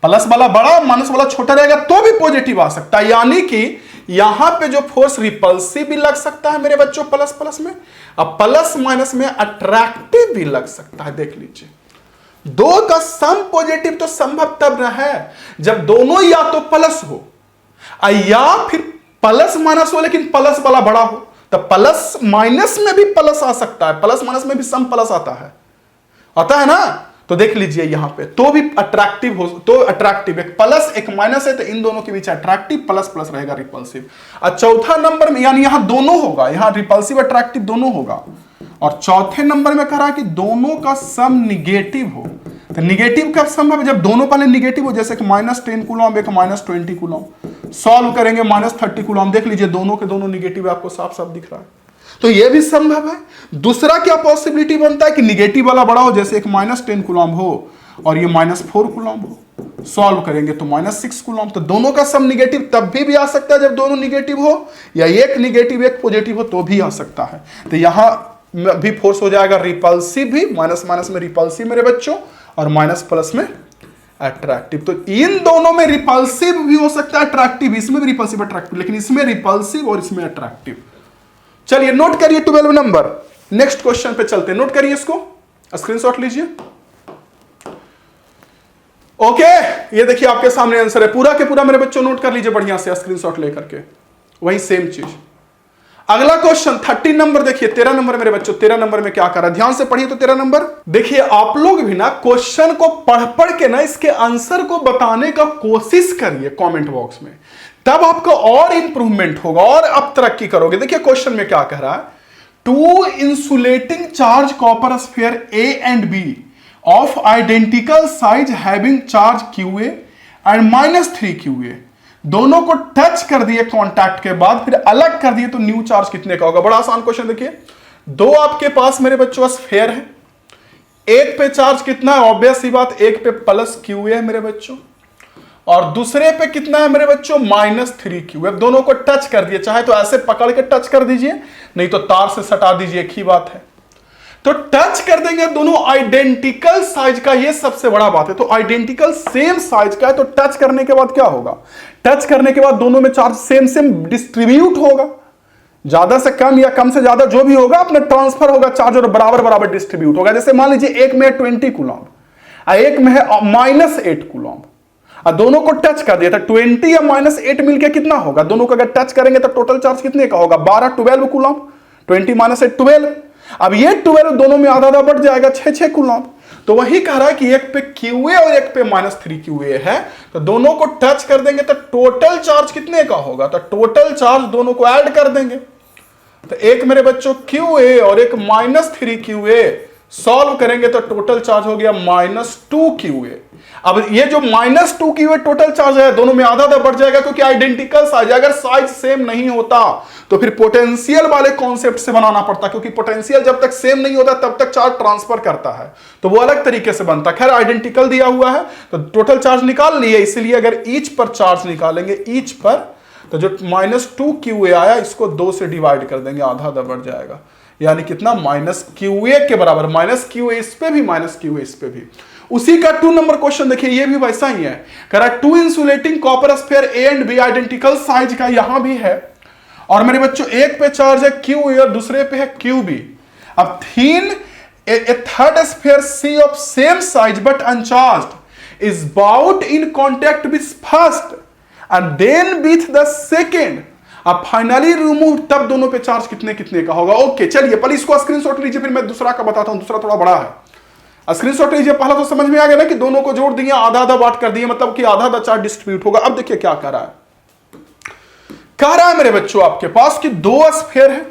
प्लस वाला बड़ा माइनस वाला छोटा रहेगा तो भी पॉजिटिव आ सकता है। यानी कि यहां पे जो फोर्स रिपल्सिव भी लग सकता है मेरे बच्चों प्लस प्लस में, अब प्लस माइनस में अट्रैक्टिव भी लग सकता है। देख लीजिए, दो का सम पॉजिटिव तो संभव तब न है जब दोनों या तो प्लस हो या फिर प्लस माइनस हो, लेकिन प्लस वाला बड़ा हो, तो प्लस माइनस में भी प्लस आ सकता है, प्लस माइनस में भी सम प्लस आता है ना। तो देख लीजिए यहां पे तो भी अट्रैक्टिव हो, तो अट्रैक्टिव एक प्लस एक माइनस है, तो इन दोनों के बीच अट्रैक्टिव प्लस प्लस रहेगा रिपल्सिव। और चौथा नंबर में यानी यहां दोनों होगा, यहां रिपल्सिव अट्रैक्टिव दोनों होगा, और चौथे नंबर में कह रहा है कि दोनों का सम निगेटिव हो। तो निगेटिव कब संभव है? जब दोनों पहले निगेटिव हो, जैसे कि माइनस 10 कूलॉम एक माइनस 20 कूलॉम, सॉल्व करेंगे माइनस 30 कूलॉम, देख लीजिए दोनों के दोनों निगेटिव आपको साफ साफ दिख रहा है, तो यह भी संभव है। दूसरा क्या पॉसिबिलिटी बनता है कि निगेटिव वाला बड़ा हो, जैसे एक माइनस 10 कूलॉम हो और ये माइनस 4 कूलॉम हो, सॉल्व करेंगे तो माइनस 6 कूलॉम, तो दोनों का सम निगेटिव तब भी आ सकता है जब दोनों निगेटिव हो, या एक निगेटिव एक पॉजिटिव हो तो भी आ सकता है। तो यहां भी फोर्स हो जाएगा रिपल्सिव भी, माइनस माइनस में रिपल्सिव मेरे बच्चों, और माइनस प्लस में अट्रैक्टिव। तो इन दोनों में रिपल्सिव भी हो सकता है, अट्रैक्टिव, इसमें भी रिपल्सिव अट्रैक्टिव, लेकिन इसमें रिपल्सिव और इसमें अट्रैक्टिव। चलिए नोट करिए 12 नंबर। नेक्स्ट क्वेश्चन पे चलते हैं, नोट करिए इसको, स्क्रीनशॉट लीजिए। ओके, ये देखिए आपके सामने आंसर है, पूरा के पूरा मेरे बच्चों नोट कर लीजिए बढ़िया से स्क्रीनशॉट लेकर के। वही सेम चीज। अगला क्वेश्चन 13 नंबर देखिए, 13 नंबर मेरे बच्चों, 13 नंबर में क्या कर रहा है, ध्यान से पढ़िए। तो 13 नंबर देखिए, आप लोग भी ना क्वेश्चन को पढ़ पढ़ के ना इसके आंसर को बताने का कोशिश करिए कमेंट बॉक्स में, तब आपका और इंप्रूवमेंट होगा और आप तरक्की करोगे। देखिए क्वेश्चन में क्या कह रहा है, two insulating charge copper sphere A and B of identical size having charge q A and -3 q A, दोनों को टच कर दिए कांटेक्ट के बाद, फिर अलग कर दिए, तो न्यू चार्ज कितने का होगा। बड़ा आसान क्वेश्चन। देखिए दो आपके पास मेरे बच्चों स्फीयर है, एक पे चार्ज कितना है, ऑब्वियस सी बात, एक पे +q है मेरे बच्चों, और दूसरे पे कितना है मेरे बच्चों, -3q है। दोनों को टच कर दिए, चाहे तो ऐसे पकड़ के टच कर दीजिए, नहीं तो तार से सटा दीजिए, एक ही बात है। तो टच कर देंगे, दोनों आइडेंटिकल साइज का, ये सबसे बड़ा बात है। तो आइडेंटिकल सेम साइज का है, तो टच करने के बाद क्या होगा, टच करने के बाद दोनों में चार्ज सेम सेम डिस्ट्रीब्यूट होगा, ज्यादा से कम या कम से ज्यादा जो भी होगा अपना ट्रांसफर होगा चार्ज, और बराबर बराबर डिस्ट्रीब्यूट होगा। जैसे मान लीजिए एक में है 20 कूलॉम, एक में है -8 कूलॉम, और दोनों को टच कर दिया था, 20 या -8 मिलकर कितना होगा, दोनों को अगर टच करेंगे तो टोटल चार्ज कितने का होगा, 12 कूलॉम, 20 - 8 12। अब ये 12 दोनों में आधा आधा बढ़ जाएगा, 6 कूलॉम। तो वही कह रहा है कि एक पे QA और एक पे -3 QA है, तो दोनों को टच कर देंगे तो टोटल चार्ज कितने का होगा, तो टोटल चार्ज दोनों को ऐड कर देंगे, तो एक मेरे बच्चों QA और एक -3 QA, सॉल्व करेंगे तो टोटल चार्ज हो गया -2 QA। अब ये जो -2 QA टोटल चार्ज है, दोनों में आधा आधा बढ़ जाएगा, क्योंकि आइडेंटिकल साइज, अगर साइज सेम नहीं होता तो फिर पोटेंशियल वाले कॉन्सेप्ट से बनाना पड़ता, क्योंकि पोटेंशियल जब तक सेम नहीं होता तब तक चार्ज ट्रांसफर करता है, तो वो अलग तरीके से बनता। खैर आइडेंटिकल दिया हुआ है तो टोटल चार्ज निकाल लिए, इसलिए अगर ईच पर चार्ज निकालेंगे, ईच पर, तो जो -2 QA आया इसको 2 से डिवाइड कर देंगे, आधा आधा बढ़ जाएगा, यानी कितना, -QA के बराबर, -QA इस पे भी, -QA इस पे भी। उसी का 2 नंबर क्वेश्चन देखिए, ये भी वैसा ही है, कह रहा है two insulating copper sphere A and B identical size का, यहां भी है, और मेरे बच्चों एक पे चार्ज है QA और दूसरे पे है QB। अब thin a third sphere C of same size but uncharged is brought in contact with first and then with the second, अब फाइनली रिमूव, तब दोनों पे चार्ज कितने कितने का होगा। ओके चलिए पहले इसको स्क्रीनशॉट लीजिए, फिर मैं दूसरा का बताता हूं, दूसरा थोड़ा बड़ा है। स्क्रीनशॉट लीजिए, पहला तो समझ में आ गया ना कि दोनों को जोड़ दिए, आधा आधा बांट कर दिए, मतलब कि आधा आधा चार्ज डिस्ट्रीब्यूट होगा। अब देखिए क्या कर रहा है, कह रहा है मेरे बच्चों आपके पास कि दो स्फीयर है,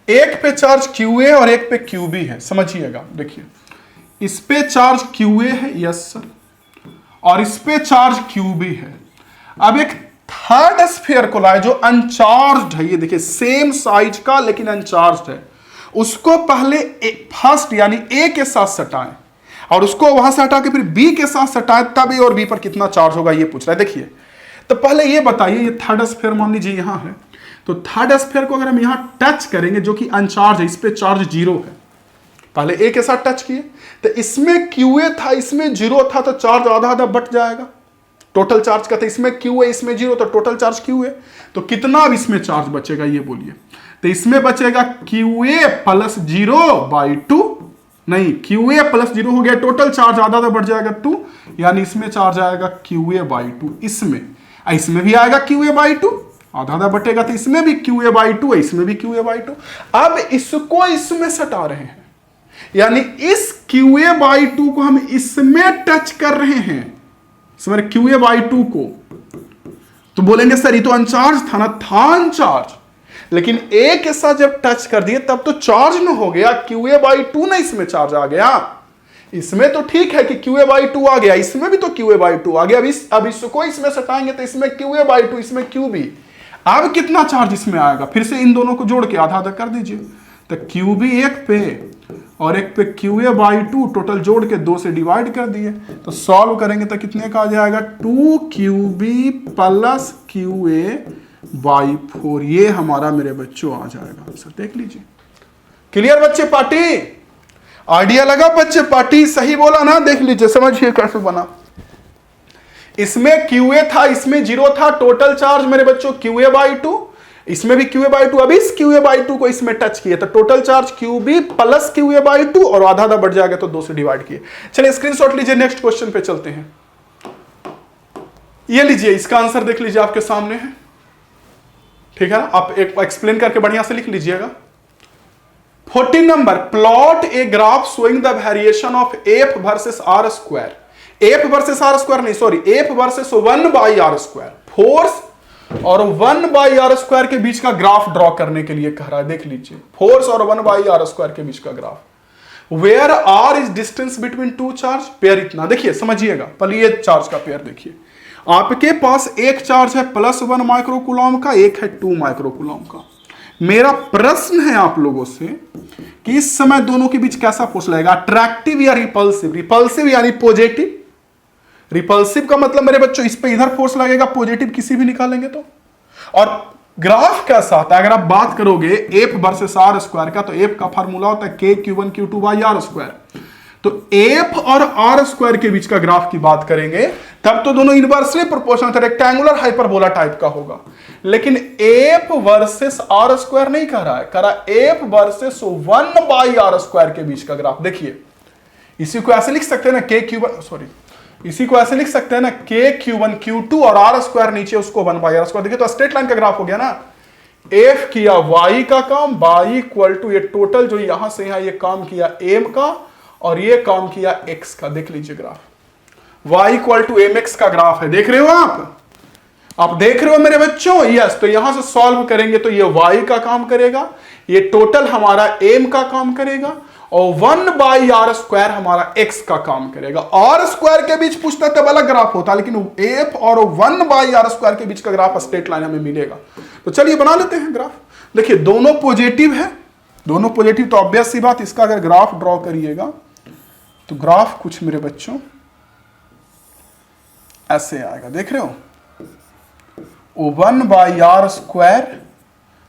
एक पे चार्ज QA और एक पे QB है। समझिएगा, देखिए इस पे चार्ज QA है, यस सर, और इस पे चार्ज QB है। अब एक थर्ड स्फीयर को लाए जो अनचार्ज्ड है, ये देखिए सेम साइज का लेकिन अनचार्ज्ड है, उसको पहले फर्स्ट यानी A के साथ सटाएं, और उसको वहां से हटा के फिर B के साथ सटाएं, तब A और B पर कितना चार्ज होगा ये पूछ रहा है। देखिए तो पहले ये बताइए, ये थर्ड स्फीयर मान लीजिए यहां है, तो थर्ड स्फीयर को अगर हम यहां टच करेंगे, जो कि अनचार्ज है, इस पे चार्ज 0 है, पहले A के साथ टच किए तो इसमें QA था, इसमें 0 था, तो चार्ज आधा आधा बट जाएगा टोटल चार्ज का, तो इसमें QA इसमें 0, तो टोटल चार्ज QA, तो कितना अब इसमें चार्ज बचेगा ये बोलिए, तो इसमें बचेगा QA + 0/2, नहीं QA + 0 हो गया, टोटल चार्ज आधा आधा बढ़ जाएगा 2, यानी इसमें चार्ज आएगा QA/2, इसमें भी आएगा QA/2, आधा आधा बटेगा, तो इसमें भी QA/2 है, इसमें भी QA/2। अब इसको इसमें सटा रहे हैं, यानी इस QA/2 को हम इसमें टच कर रहे हैं, समझ QA/2 को, तो बोलेंगे सर ये तो अनचार्ज था ना, था अनचार्ज, लेकिन A के साथ जब टच कर दिए तब तो चार्ज न हो गया, QA/2 ना इसमें चार्ज आ गया। इसमें तो ठीक है कि QA/2 आ गया, इसमें भी तो QA/2 आ गया। अब इसको इसमें सटाएंगे तो इसमें QA/2, इसमें QB, अब कितना चार्ज इसमें आएगा, फिर से इन दोनों को जोड़ के आधा आधा कर दीजिए, तो QB एक पे और एक पे QA/2, टोटल जोड़ के 2 से डिवाइड कर दिए, तो सॉल्व करेंगे तो कितने का आ जाएगा, 2QB + QA/4, ये हमारा मेरे बच्चों आ जाएगा आंसर। देख लीजिए, क्लियर बच्चे, पार्टी आइडिया लगा बच्चे, पार्टी सही बोला ना, देख लीजिए समझिए कैसे बना। इसमें QA था, इसमें 0 था, टोटल चार्ज मेरे बच्चों QA/2, इसमें भी QA/2, अब इस QA/2 को इसमें टच किए तो टोटल चार्ज QB + QA/2, और आधा आधा बढ़ जाएगा तो 2 से डिवाइड किए। चलिए स्क्रीनशॉट लीजिए, नेक्स्ट क्वेश्चन पे चलते हैं। ये लीजिए, इसका आंसर देख लीजिए आपके सामने है, ठीक है ना, आप एक एक्सप्लेन करके बढ़िया से लिख लीजिएगा। 14 number, plot a graph showing the variation of F versus r square. F versus r square नहीं, sorry, F versus 1/r²। Force और 1/r² के बीच का ग्राफ ड्रॉ करने के लिए कह रहा है। देख लीजिए, फोर्स और 1/r² के बीच का graph. Where r is distance between two charge, pair इतना। देखिए समझिएगा, पहले ये चार्ज का पेयर देखिए। आपके पास एक चार्ज है +1 माइक्रोकूलम का, एक है 2 माइक्रोकूलम का। मेरा प्रश्न है आप लोगों से कि इस समय दोनों के बीच कैसा फोर्स लगेगा, अट्रैक्टिव या रिपल्सिव। रिपल्सिव यानी पॉजिटिव। रिपल्सिव का मतलब मेरे बच्चों इस पे इधर फोर्स लगेगा, पॉजिटिव किसी भी निकालेंगे तो। और ग्राफ कैसा आता है, अगर आप बात करोगे एफ वर्सेस आर स्क्वायर का, तो एफ का फार्मूला होता है KQ1Q2/r²। तो एफ और आर स्क्वायर के बीच का ग्राफ की बात करेंगे तब तो दोनों inversely proportional, rectangular hyperbola type का होगा। लेकिन एफ वर्सेस आर स्क्वायर नहीं कह रहा है, कह रहा एफ वर्सेस 1/r² के बीच का ग्राफ। देखिए इसी को ऐसे लिख सकते हैं ना, इसी को ऐसे लिख सकते हैं ना, KQ1Q2 और r² नीचे उसको 1/r²। देखिए तो स्ट्रेट लाइन का ग्राफ हो गया ना। F किया y का काम, y इक्वल टू ये टोटल जो यहां से यहां ये काम किया m का, और ये काम किया x का। देख लीजिए graph, y equal to mx का ग्राफ है। देख रहे हो आप देख रहे हो मेरे बच्चों। यस, तो यहां से सॉल्व करेंगे तो ये y का काम करेगा, ये टोटल हमारा m का काम करेगा, और 1/r² हमारा x का काम करेगा। r² के बीच पूछता तब अलग ग्राफ होता, लेकिन f और 1/r² के बीच का ग्राफ स्ट्रेट लाइन हमें मिलेगा। तो चलिए बना लेते हैं ग्राफ। देखिए दोनों पॉजिटिव है, दोनों पॉजिटिव, तो ऑब्वियस सी बात, इसका अगर ग्राफ ड्रॉ करिएगा तो ग्राफ कुछ मेरे बच्चों ऐसे आएगा। देख रहे हो, 1/r²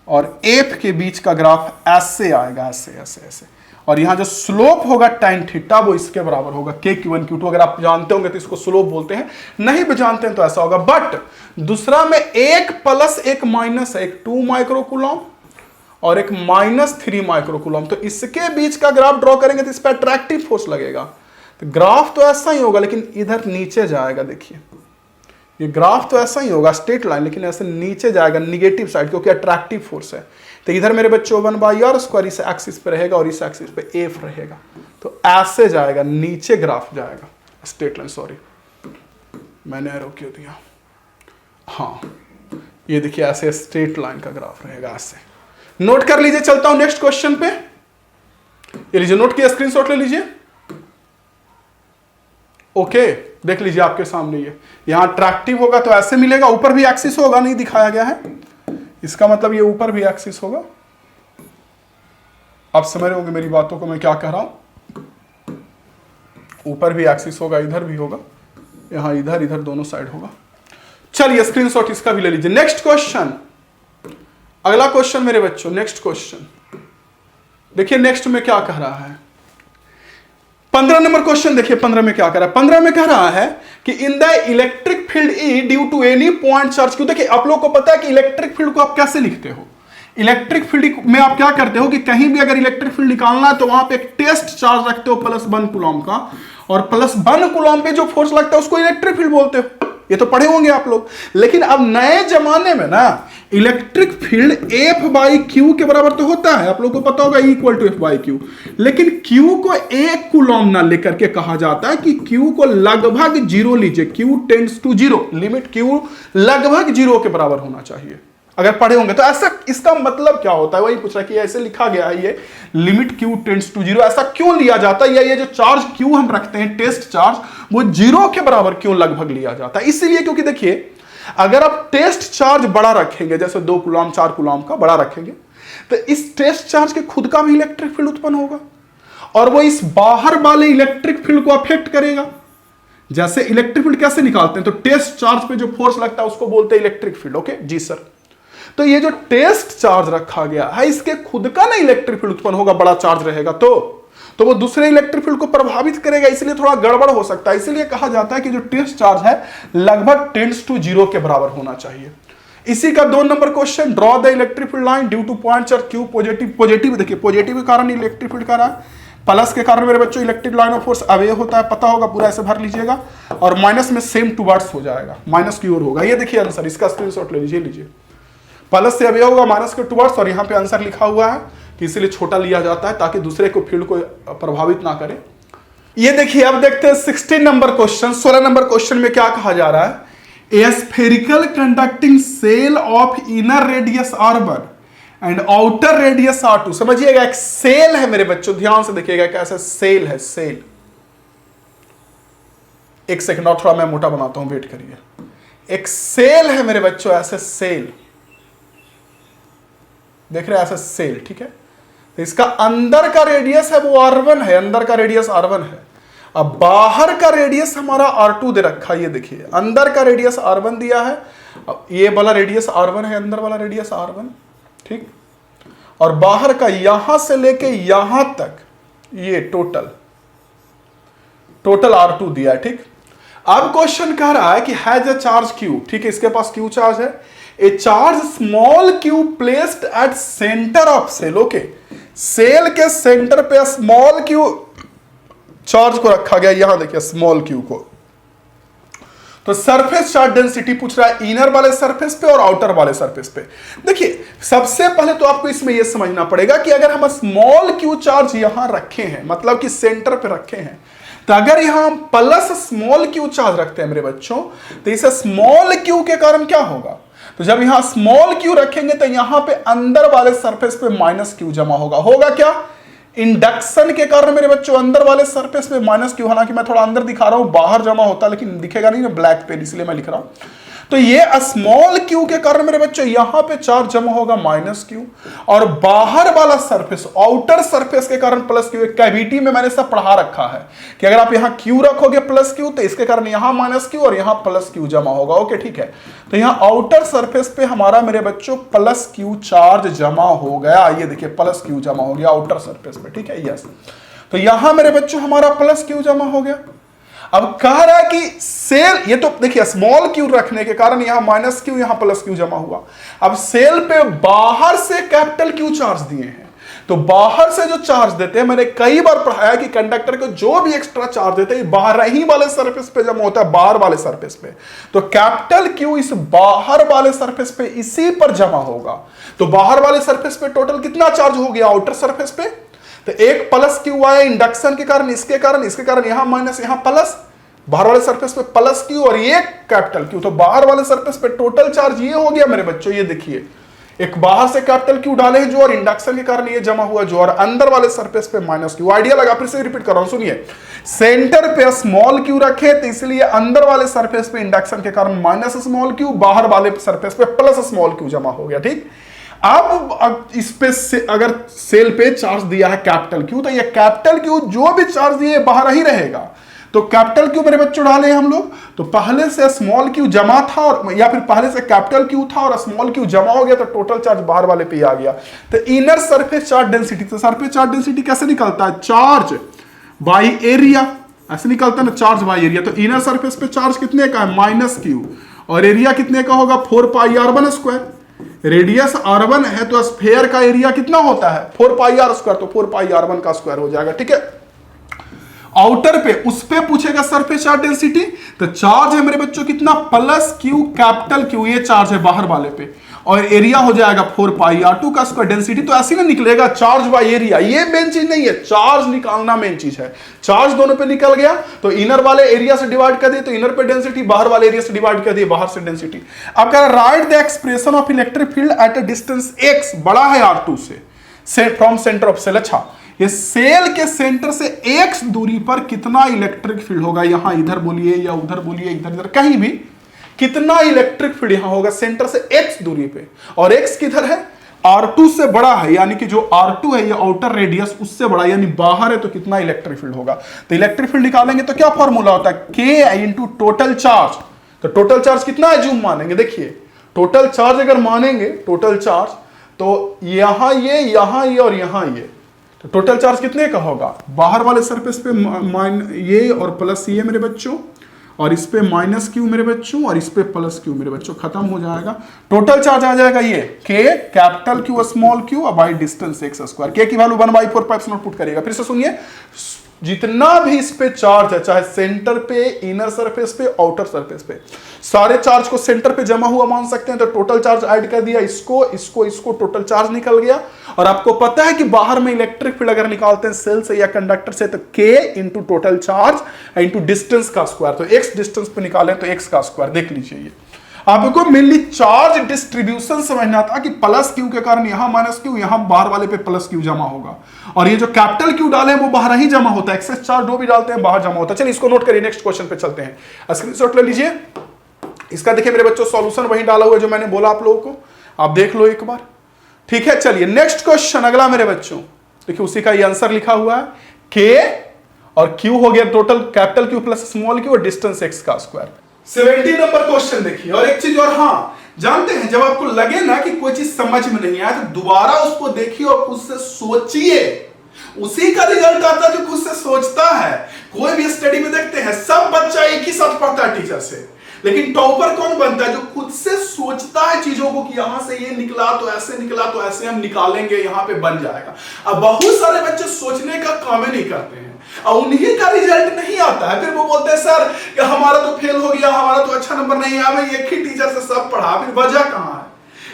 और f के बीच का ग्राफ ऐसे आएगा, ऐसे ऐसे ऐसे। और यहां जो स्लोप होगा tan थीटा वो इसके बराबर होगा KQ1Q2। अगर आप जानते होंगे तो इसको स्लोप बोलते हैं, नहीं भी जानते हैं तो ऐसा होगा। बट दूसरा में एक प्लस एक माइनस है, एक 2 माइक्रोकूलम और एक -3 माइक्रोकूलम। तो इसके बीच का ग्राफ ड्रॉ करेंगे तो इस पर अट्रैक्टिव फोर्स लगेगा। तो ग्राफ तो ऐसा ही होगा लेकिन इधर नीचे जाएगा। देखिए ये ग्राफ तो ऐसा ही होगा स्ट्रेट लाइन, लेकिन ऐसे नीचे जाएगा निगेटिव साइड, क्योंकि अट्रैक्टिव फोर्स है। तो इधर मेरे बच्चों 1/r² इस एक्सिस पे रहेगा और इस एक्सिस पे एफ रहेगा। तो ऐसे जाएगा, नीचे ग्राफ जाएगा स्ट्रेट लाइन। सॉरी मैंने एरो क्यों दिया, हाँ ये देखिए ऐसे स्ट्रेट लाइन का ग्राफ रहेगा ऐसे। नोट कर लीजिए, चलता हूं नेक्स्ट क्वेश्चन पे। ये लीजिए, नोट किया, स्क्रीनशॉट ले लीजिए। ओके देख लीजिए आपके सामने, ये यहां अट्रैक्टिव होगा तो ऐसे मिलेगा, ऊपर भी एक्सिस होगा, नहीं दिखाया गया है, इसका मतलब ये ऊपर भी एक्सिस होगा। आप समझ रहे होंगे मेरी बातों को, मैं क्या कह रहा हूं। ऊपर भी एक्सिस होगा, इधर भी होगा, यहां इधर इधर दोनों साइड होगा। चलिए स्क्रीनशॉट इसका भी ले लीजिए। नेक्स्ट क्वेश्चन, अगला क्वेश्चन मेरे बच्चों, नेक्स्ट क्वेश्चन देखिए। नेक्स्ट में क्या कह रहा है, 15 नंबर क्वेश्चन देखिए। 15 में क्या कह रहा है, 15 में कह रहा है कि in the electric field E due to any point charge q. देखिए आप लोग को पता है कि इलेक्ट्रिक फील्ड को आप कैसे लिखते हो। इलेक्ट्रिक फील्ड में आप क्या करते हो कि कहीं भी अगर इलेक्ट्रिक फील्ड निकालना है तो वहां पे एक टेस्ट चार्ज रखते हो +1 कूलम का, और +1 कूलम पे जो फोर्स लगता है उसको इलेक्ट्रिक फील्ड बोलते हो। ये तो पढ़े होंगे आप लोग। लेकिन अब नए जमाने में ना इलेक्ट्रिक फील्ड F/Q के बराबर तो होता है, आप लोगों को पता होगा E = F/Q। लेकिन Q को 1 कूलम ना लेकर के कहा जाता है कि Q को लगभग 0 लीजिए, Q tends to 0, limit Q लगभग 0 के बराबर होना चाहिए। अगर पढ़े होंगे तो ऐसा, इसका मतलब क्या होता है, वही पूछ रहा है कि ऐसे लिखा गया है ये लिमिट Q टेंड्स टू 0, ऐसा क्यों लिया जाता है, या ये जो चार्ज Q हम रखते हैं टेस्ट चार्ज, वो 0 के बराबर क्यों लगभग लिया जाता है। इसीलिए क्योंकि देखिए अगर आप टेस्ट चार्ज बड़ा रखेंगे, जैसे 2 कूलम 4 कूलम का बड़ा रखेंगे, तो इस टेस्ट चार्ज के खुद का भी इलेक्ट्रिक फील्ड उत्पन्न होगा और वो इस बाहर वाले इलेक्ट्रिक फील्ड को अफेक्ट करेगा। जैसे इलेक्ट्रिक फील्ड कैसे निकालते हैं, तो टेस्ट चार्ज पे जो फोर्स लगता है उसको बोलते हैं इलेक्ट्रिक फील्ड। ओके जी सर। तो ये जो टेस्ट चार्ज रखा गया है इसके खुद का ना इलेक्ट्रिक फील्ड उत्पन्न होगा, बड़ा चार्ज रहेगा तो वो दूसरे इलेक्ट्रिक फील्ड को प्रभावित करेगा, इसलिए थोड़ा गड़बड़ हो सकता है। इसलिए कहा जाता है कि जो टेस्ट चार्ज है लगभग टेंड्स टू 0 के बराबर होना चाहिए। इसी का 2 number question, draw the electric field line due two point charge Q positive. Positive देखिए, पॉजिटिव के कारण इलेक्ट्रिक फील्ड का रहा, प्लस के कारण मेरे बच्चों electric line of force away होता है, पता होगा, पूरा ऐसे भर लीजिएगा, और माइनस में सेम टूवर्ड्स हो जाएगा, माइनस की ओर होगा। ये देखिए आंसर, इसका स्क्रीनशॉट ले लीजिए। प्लस से अब यह होगा माइनस के टुवर्ड्स, और यहां पे आंसर लिखा हुआ है कि इसीलिए छोटा लिया जाता है ताकि दूसरे को फील्ड को प्रभावित ना करे। ये देखिए अब देखते हैं 16 नंबर क्वेश्चन। 16 नंबर क्वेश्चन में क्या कहा जा रहा है, a spherical conducting shell of inner radius R1 and outer radius R2। समझिएगा एक सेल है मेरे बच्चों, ध्यान से देखिएगा कैसे सेल है, सेल। एक सेकंड और थोड़ा मैं मोटा बनाता हूं, वेट करिए। एक सेल है मेरे बच्चों, ऐसे सेल देख रहे हैं, ऐसे सेल, ठीक है। तो इसका अंदर का रेडियस है वो R1 है, अंदर का रेडियस R1 है। अब बाहर का रेडियस हमारा R2 दे रखा है, ये देखिए अंदर का रेडियस R1 दिया है, अब ये वाला रेडियस R1 है, अंदर वाला रेडियस R1, ठीक। और बाहर का यहां से लेके यहां तक ये टोटल R2 दिया है, ठीक। अब क्वेश्चन कह रहा है कि हैज अ चार्ज Q, ठीक है, इसके पास Q चार्ज है। A charge small Q placed at centre of shell, okay, shell के सेंटर पे स्मॉल Q चार्ज को रखा गया, यहां देखिए स्मॉल Q को। तो सरफेस चार्ज डेंसिटी पूछ रहा है इनर वाले सरफेस पे और आउटर वाले सरफेस पे। देखिए सबसे पहले तो आपको इसमें यह समझना पड़ेगा कि अगर हम स्मॉल Q चार्ज यहां रखे हैं, मतलब कि सेंटर पे रखे हैं, तो अगर यहां हम प्लस स्मॉल Q चार्ज रखते हैं मेरे बच्चों, तो इसे स्मॉल Q के कारण क्या होगा, तो जब यहां स्मॉल Q रखेंगे तो यहां पे अंदर वाले सरफेस पे माइनस Q जमा होगा क्या, इंडक्शन के कारण मेरे बच्चों अंदर वाले सरफेस पे माइनस Q। हालांकि मैं थोड़ा अंदर दिखा रहा हूं, बाहर जमा होता है लेकिन दिखेगा नहीं ना ब्लैक पे, इसलिए मैं लिख रहा हूं। तो ये स्मॉल Q के कारण मेरे बच्चों यहां पे चार्ज जमा होगा माइनस Q, और बाहर वाला सरफेस आउटर सरफेस के कारण प्लस Q। कैविटी में मैंने सब पढ़ा रखा है कि अगर आप यहां Q रखोगे प्लस Q तो इसके कारण यहां माइनस Q और यहां प्लस Q जमा होगा, ओके, ठीक है। तो यहां आउटर सरफेस पे हमारा मेरे बच्चों प्लस Q चार्ज जमा हो गया, ये देखिए प्लस Q जमा हो गया आउटर सरफेस पे, ठीक है, यस। तो यहां मेरे बच्चों हमारा प्लस Q जमा हो गया। अब कह रहा है कि सेल, ये तो देखिए स्मॉल Q रखने के कारण यहां माइनस Q यहां प्लस Q जमा हुआ। अब सेल पे बाहर से कैपिटल Q चार्ज दिए हैं, तो बाहर से जो चार्ज देते हैं, मैंने कई बार पढ़ाया कि कंडक्टर को जो भी एक्स्ट्रा चार्ज देते हैं बाहर ही वाले सरफेस पे जमा होता है, बाहर वाले सरफेस पे। तो कैपिटल Q इस बाहर वाले सरफेस पे इसी पर जमा होगा। तो बाहर वाले सरफेस पे टोटल कितना चार्ज हो गया आउटर सरफेस पे, तो एक प्लस Q आया इंडक्शन के कारण, इसके कारण यहां माइनस यहां प्लस, बाहर वाले सरफेस पे प्लस Q और ये कैपिटल Q। तो बाहर वाले सरफेस पे टोटल चार्ज ये हो गया मेरे बच्चों, ये देखिए एक बाहर से कैपिटल Q डाले हैं जो, और इंडक्शन के कारण ये जमा हुआ जो, और अंदर वाले सरफेस पे माइनस Q। आइडिया लगा, फिर से रिपीट कर रहा हूं, सुनिए। सेंटर पे स्मॉल Q रखे तो इसलिए अंदर वाले सरफेस पे इंडक्शन के कारण माइनस स्मॉल Q, बाहर वाले सरफेस पे प्लस स्मॉल Q जमा हो गया, ठीक। अब इस पे अगर सेल पे चार्ज दिया है कैपिटल Q, तो ये कैपिटल Q जो भी चार्ज दिए बाहर ही रहेगा। तो कैपिटल Q मेरे बच्चों डाले हम लोग, तो पहले से स्मॉल Q जमा था, और या फिर पहले से कैपिटल Q था और स्मॉल Q जमा हो गया, तो टोटल चार्ज बाहर वाले पे आ गया। तो इनर सरफेस चार्ज डेंसिटी, तो सरफेस चार्ज डेंसिटी कैसे निकलता है, चार्ज बाई एरिया, ऐसे निकलता है ना, चार्ज बाई एरिया। तो इनर सरफेस पे चार्ज कितने का है माइनस Q, और एरिया कितने का होगा 4πr1 स्क्वायर। रेडियस R1 है तो स्फेयर का एरिया कितना होता है 4πr स्क्वायर, तो 4πr1 का स्क्वायर हो जाएगा, ठीक है। आउटर पे उस पे पूछेगा सरफेस चार्ज डेंसिटी, तो चार्ज है मेरे बच्चों कितना प्लस Q कैपिटल Q, ये चार्ज है बाहर वाले पे, और एरिया हो जाएगा 4πr2 का स्क्वायर। डेंसिटी तो ऐसे ना निकलेगा चार्ज बाय एरिया, ये मेन चीज नहीं है, चार्ज निकालना मेन चीज है। चार्ज दोनों पे निकल गया तो इनर वाले एरिया से डिवाइड कर दिए तो इनर पे डेंसिटी, बाहर वाले एरिया से डिवाइड कर दिए बाहर से डेंसिटी। अब कह रहा है write the expression of electric field at a distance x बड़ा है R2 से फ्रॉम सेंटर ऑफ सेल। अच्छा, ये सेल के सेंटर से x दूरी पर कितना इलेक्ट्रिक फील्ड होगा, यहां इधर बोलिए या उधर बोलिए, इधर इधर कहीं भी, कितना इलेक्ट्रिक फील्ड यहां होगा सेंटर से x दूरी पे, और x किधर है R2 से बड़ा है, यानी कि जो R2 है ये आउटर रेडियस उससे बड़ा, यानी बाहर है, तो कितना इलेक्ट्रिक फील्ड होगा। तो इलेक्ट्रिक फील्ड निकालेंगे तो क्या फॉर्मूला होता है, K इंटू टोटल चार्ज। तो टोटल चार्ज कितना है जूम मानेंगे, देखिए टोटल चार्ज अगर मानेंगे टोटल चार्ज, तो यहां ये और यहां ये, तो टोटल चार्ज कितने का होगा, बाहर वाले सरफेस पे ये और प्लस ये मेरे बच्चों, और इस पे माइनस Q मेरे बच्चों, और इस पे प्लस Q मेरे बच्चों, खत्म हो जाएगा। टोटल चार्ज आ जाएगा ये K capital Q small Q by distance x square. K की वैल्यू 1/4 पुट करिएगा। फिर से सुनिए, जितना भी इस पे चार्ज है, चाहे सेंटर पे, इनर सरफेस पे, आउटर सरफेस पे, सारे चार्ज को सेंटर पे जमा हुआ मान सकते हैं। तो टोटल चार्ज ऐड कर दिया, इसको टोटल चार्ज निकल गया। और आपको पता है कि बाहर में इलेक्ट्रिक फील्ड अगर निकालते हैं सेल से या कंडक्टर से, तो K into total charge into distance का स्क्वायर। तो x डिस्टेंस पे निकाले तो x का स्क्वायर। देख लीजिए, ये आपको मेनली चार्ज डिस्ट्रीब्यूशन समझना था कि प्लस क्यू के कारण यहां माइनस क्यू, यहां बाहर वाले पे प्लस क्यू जमा होगा, और ये जो कैपिटल क्यू डाले हैं वो बाहर ही जमा होता है। एक्सेस चार्ज जो भी डालते हैं बाहर जमा होता है। चलिए इसको नोट करिए, नेक्स्ट क्वेश्चन पे चलते हैं। स्क्रीनशॉट ले लीजिए इसका। देखिए मेरे बच्चों, सॉल्यूशन वही डाला हुआ है जो मैंने बोला आप लोगों को, आप देख लो एक बार, ठीक है। चलिए नेक्स्ट क्वेश्चन अगला मेरे बच्चों, देखिए उसी का ये आंसर लिखा हुआ है। K और Q हो गया total, capital Q plus small q, और डिस्टेंस x का स्क्वायर। 70 नंबर क्वेश्चन देखिए। और एक चीज और, हाँ जानते हैं, जब आपको लगे ना कि कोई चीज समझ में नहीं आया तो दोबारा उसको देखिए और खुद से सोचिए। उसी का रिजल्ट आता है जो खुद से सोचता है। कोई भी स्टडी में देखते हैं सब बच्चा एक ही साथ पढ़ता है टीचर से, लेकिन टॉपर कौन बनता है? जो खुद से सोचता है चीजों को कि यहां से ये निकला तो ऐसे निकला, तो ऐसे हम निकालेंगे, यहां पे बन जाएगा। अब बहुत सारे बच्चे सोचने का काम ही नहीं करते हैं और उन्हीं का रिजल्ट नहीं आता है। फिर वो बोलते हैं सर कि हमारा तो फेल हो गया, हमारा तो अच्छा नंबर नहीं आया, मैं एक ही टीचर से सब पढ़ा। फिर वजह कहां है?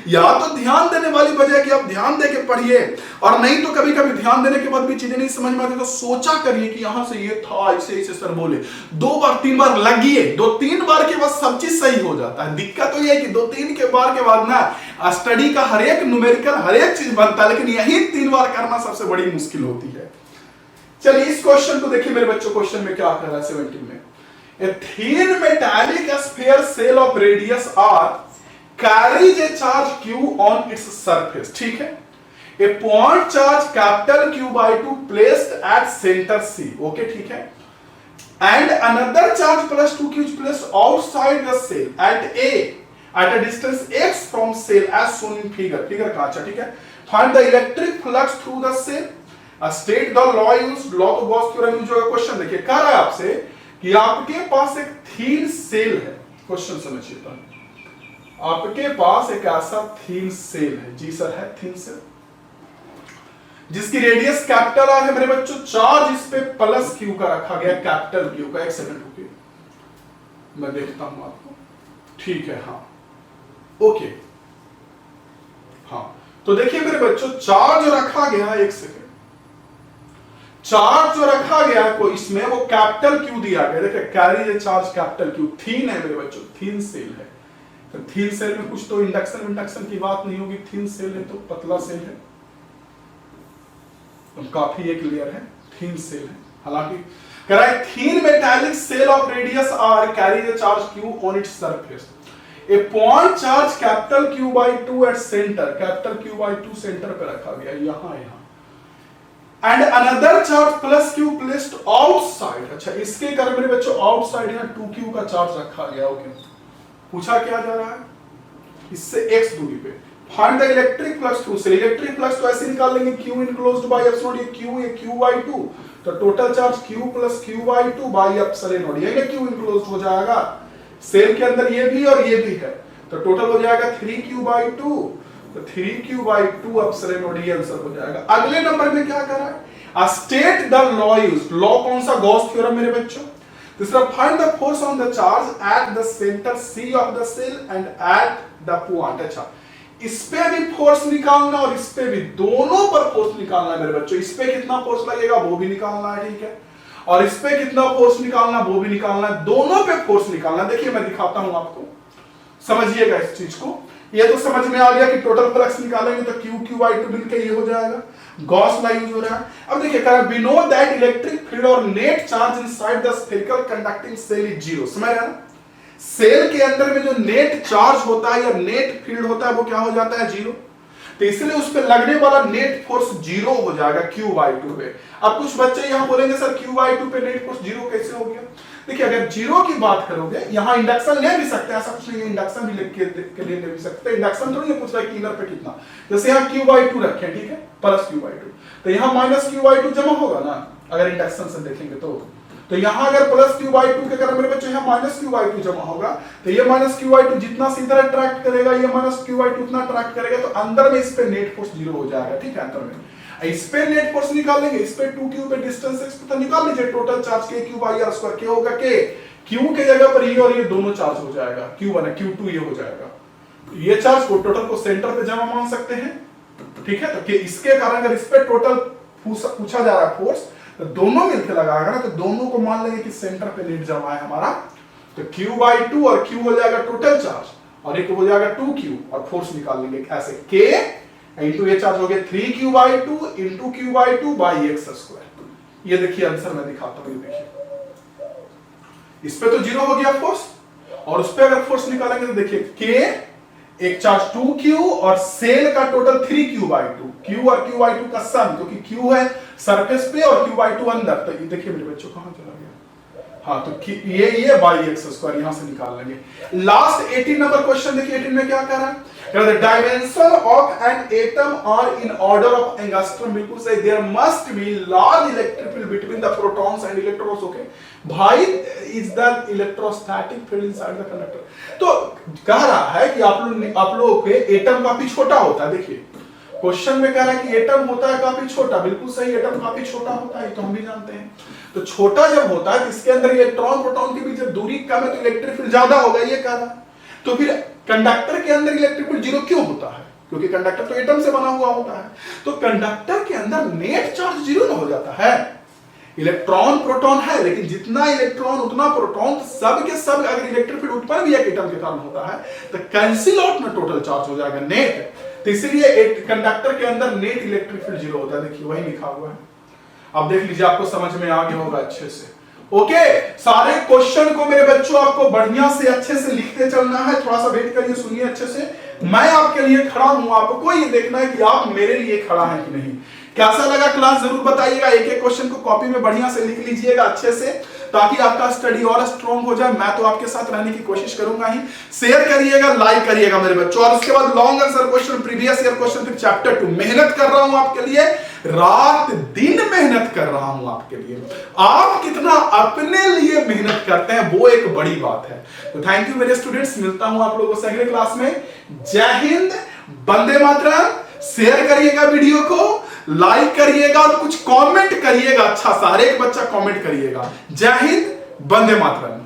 या तो ध्यान देने वाली वजह है कि आप ध्यान दे के पढ़िए, और नहीं तो कभी कभी ध्यान देने के बाद भी चीजें नहीं समझ में आती तो सोचा करिए कि यहां से ये था, ऐसे ऐसे सर बोले। 2 बार 3 बार लगिए, 2-3 बार के बाद सब चीज सही हो जाता है। दिक्कत तो ये है कि 2-3 के बार के बाद ना स्टडी का हर एक न्यूमेरिकल हर एक चीज बनता है, लेकिन यही 3 बार करना सबसे बड़ी मुश्किल होती है। चलिए इस क्वेश्चन को देखिए मेरे बच्चों, क्वेश्चन में क्या कर रहा है 17 में। A thin metallic sphere shell of radius r carries a charge q on its surface, ठीक है। A point charge capital Q by 2 placed at center C, okay ठीक है, and another charge plus 2q is placed outside the cell at a distance x from cell as shown in figure। Figure का अच्छा ठीक है। Find the electric flux through the cell, state the law used, law तो Gauss theorem use होगा। Question देखिए, कह रहा है आपसे कि आपके पास एक थीन सेल है। क्वेश्चन समझिए, आपके पास एक ऐसा थीन सेल है। जी सर है थीन सेल, जिसकी रेडियस कैपिटल आर है मेरे बच्चों। चार्ज इस पे प्लस क्यू का रखा गया, कैपिटल क्यू का। एक सेकंड रुकिए, मैं देखता हूं आपको, ठीक है, हाँ ओके, हाँ। तो देखिए मेरे बच्चों, चार्ज रखा गया, एक सेकंड, चार्ज जो रखा गया कोई इसमें वो कैपिटल क्यू दिया गया। देखिए कैरी चार्ज कैपिटल क्यू, थीन है मेरे बच्चों, थीन सेल है। तो थीन सेल में कुछ तो इंडक्शन की बात नहीं होगी, थीन सेल है तो पतला सेल है, तो काफी एक लेयर है, थीन सेल है। हालांकि कह रहा है thin metallic shell of radius R carry the charge Q on its surface. A point charge capital Q by 2 at centre, capital Q by 2 centre पे रखा गया, यहां and another charge plus Q placed outside. अच्छा, इसके कारण मेरे बच्चों outside यहां 2q का चार्ज रखा गया। ओके, पूछा क्या जा रहा है इससे x दूरी पे। Find the electric flux through shell. Electric flux तो ऐसे निकाल लेंगे, q इनक्लोज्ड बाय एप्सिलॉन, ये q बाय 2, तो total charge q plus q by 2 by epsilon, ये q इनक्लोज्ड हो जाएगा। सेल के अंदर ये भी और ये भी है, तो टोटल हो जाएगा 3q बाय 2, तो 3q by 2 एप्सिलॉन और ये आंसर हो जाएगा। अगले नंबर में क्या कर रहा है, state the law used. Law कौन सा? गॉस थ्योरम मेरे बच्चों। तीसरा, find the force on the charge at the centre C of the shell and at the point. अच्छा, इस पे भी फोर्स निकालना और इस पे भी, दोनों पर फोर्स निकालना है मेरे बच्चों। इस पे कितना फोर्स लगेगा वो भी निकालना है, ठीक है, और इस पे कितना फोर्स निकालना वो भी निकालना है, दोनों पे फोर्स निकालना। देखिए मैं दिखाता हूं आपको, समझिएगा इस चीज को। ये तो समझ में आ गया कि टोटल फ्लक्स निकालेंगे तो q by 2 मिलके ये हो जाएगा, गॉस लॉ यूज हो रहा है। अब देखिए कह रहा है we know that electric field और net charge inside the spherical conducting shell is zero. समझ रहे हैं? सेल के अंदर में जो नेट चार्ज होता है या नेट फील्ड होता है वो क्या हो जाता है? जीरो। तो इसलिए उस पे लगने वाला नेट फोर्स जीरो हो जाएगा q by 2 पे। अब कुछ बच्चे यहां बोलेंगे सर q by 2 पे नेट फोर्स जीरो कैसे हो गया? देखिए अगर जीरो की बात करोगे, यहां इंडक्शन ले भी सकते हैं, ऐसा कुछ नहीं है, इंडक्शन भी के लिए ले भी सकते हैं। इंडक्शन थोड़ी पूछ रहा है कि इनर पे कितना, जैसे यहां q by 2 रखे, ठीक है, प्लस q by 2, तो यहां माइनस q by 2 जमा होगा ना अगर इंडक्शन से देखेंगे तो यहां अगर प्लस q by 2 के कारण मेरे बच्चों यहां माइनस q by 2 जमा होगा, तो ये माइनस q by 2 जितना सीधा अट्रैक्ट करेगा, ये माइनस q by 2 उतना अट्रैक्ट करेगा, तो अंदर में इस पे नेट फोर्स जीरो हो जाएगा, ठीक है, अंदर में। इस पे नेट फोर्स निकालेंगे, इस पे 2q पे डिस्टेंस x पता निकाल लीजिए, total charge k cube I R square, k होगा k, q के जगह पर ये और ये दोनों चार्ज हो जाएगा, q1 है q2 ये हो जाएगा, ये चार्ज को टोटल को सेंटर पे जमा मान सकते हैं, ठीक है। तो इसके कारण अगर इस पे टोटल पूछा जा रहा है फोर्स, तो दोनों मिलकर लगाएगा ना, तो दोनों को मान लेंगे कि सेंटर पे नेट जमा है हमारा, तो q/2 और q हो जाएगा टोटल चार्ज और एक हो जाएगा 2q और फोर्स निकाल लेंगे ऐसे, k इंटू ये चार्ज हो गया 3q/2 into q/2 by x square. ये देखिए आंसर मैं दिखाता हूं, ये देखिए इस पे तो 0 हो गया फोर्स, और उस पे अगर फोर्स निकालेंगे तो देखिए k एक चार्ज 2q और सेल का टोटल 3q/2, q और q/2 का सम, क्योंकि q है सरफेस पे और q/2 अंदर, तो ये देखिए मेरे बच्चों कहां चला गया, हाँ तो ये बाई एक्स स्क्वायर यहां से निकाल लेंगे। लास्ट 18 नंबर क्वेश्चन देखिए, 18 में क्या कह रहा है, the dimension of an atom are in order of angstrom, बिल्कुल सही, there must be large electric field between the protons and electrons, okay भाई is the electrostatic field inside the conductor। तो कह रहा है कि आप लोगों के एटम काफी छोटा होता है, देखिए क्वेश्चन में कह रहा है कि एटम होता है काफी छोटा, बिल्कुल सही, एटम काफी छोटा होता है, तो हम भी जानते हैं। तो छोटा जब होता है तो इसके अंदर इलेक्ट्रॉन प्रोटॉन के बीच जब दूरी कम है तो इलेक्ट्रिक फील्ड ज्यादा होगा, ये कह रहा है। तो फिर कंडक्टर के अंदर इलेक्ट्रिक फील्ड 0 क्यों होता है, क्योंकि कंडक्टर तो एटम से बना हुआ होता है, तो कंडक्टर के अंदर नेट चार्ज 0 ना हो जाता है, इलेक्ट्रॉन प्रोटॉन है, लेकिन जितना इलेक्ट्रॉन उतना प्रोटॉन, सब के सब अगर इलेक्ट्रिक फील्ड उत्पन्न भी एक एटम के कारण होता है तो कैंसिल आउट में टोटल चार्ज हो जाएगा नेट, तो इसलिए एक कंडक्टर के अंदर नेट इलेक्ट्रिक फील्ड 0 होता है, देखिए वही लिखा हुआ है। अब देख लीजिए आपको समझ में आ गया होगा अच्छे से, ओके। सारे क्वेश्चन को मेरे बच्चों आपको बढ़िया से अच्छे से लिखते चलना है, थोड़ा सा वेट करिए, सुनिए अच्छे से, मैं आपके लिए खड़ा हूं, आपको ये देखना है कि आप मेरे लिए खड़ा है कि नहीं। कैसा लगा क्लास जरूर बताइएगा, एक एक क्वेश्चन को कॉपी में बढ़िया से लिख लीजिएगा अच्छे से, ताकि आपका स्टडी और स्ट्रॉन्ग हो जाए। मैं तो आपके साथ रहने की कोशिश करूंगा ही, शेयर करिएगा, लाइक करिएगा मेरे बच्चों, और उसके बाद long answer question, previous year question, फिर चैप्टर 2 मेहनत कर रहा हूं आपके लिए, रात दिन मेहनत कर रहा हूं आपके लिए। आप कितना अपने लिए मेहनत करते हैं वो एक बड़ी बात है। तो थैंक यू मेरे स्टूडेंट्स, मिलता हूं आप लोगों से अगले क्लास में। जय हिंद, वंदे मातरम। शेयर करिएगा वीडियो को, लाइक करिएगा और कुछ कमेंट करिएगा, अच्छा सा हर एक बच्चा कमेंट करिएगा। जय हिंद, वंदे मातरम।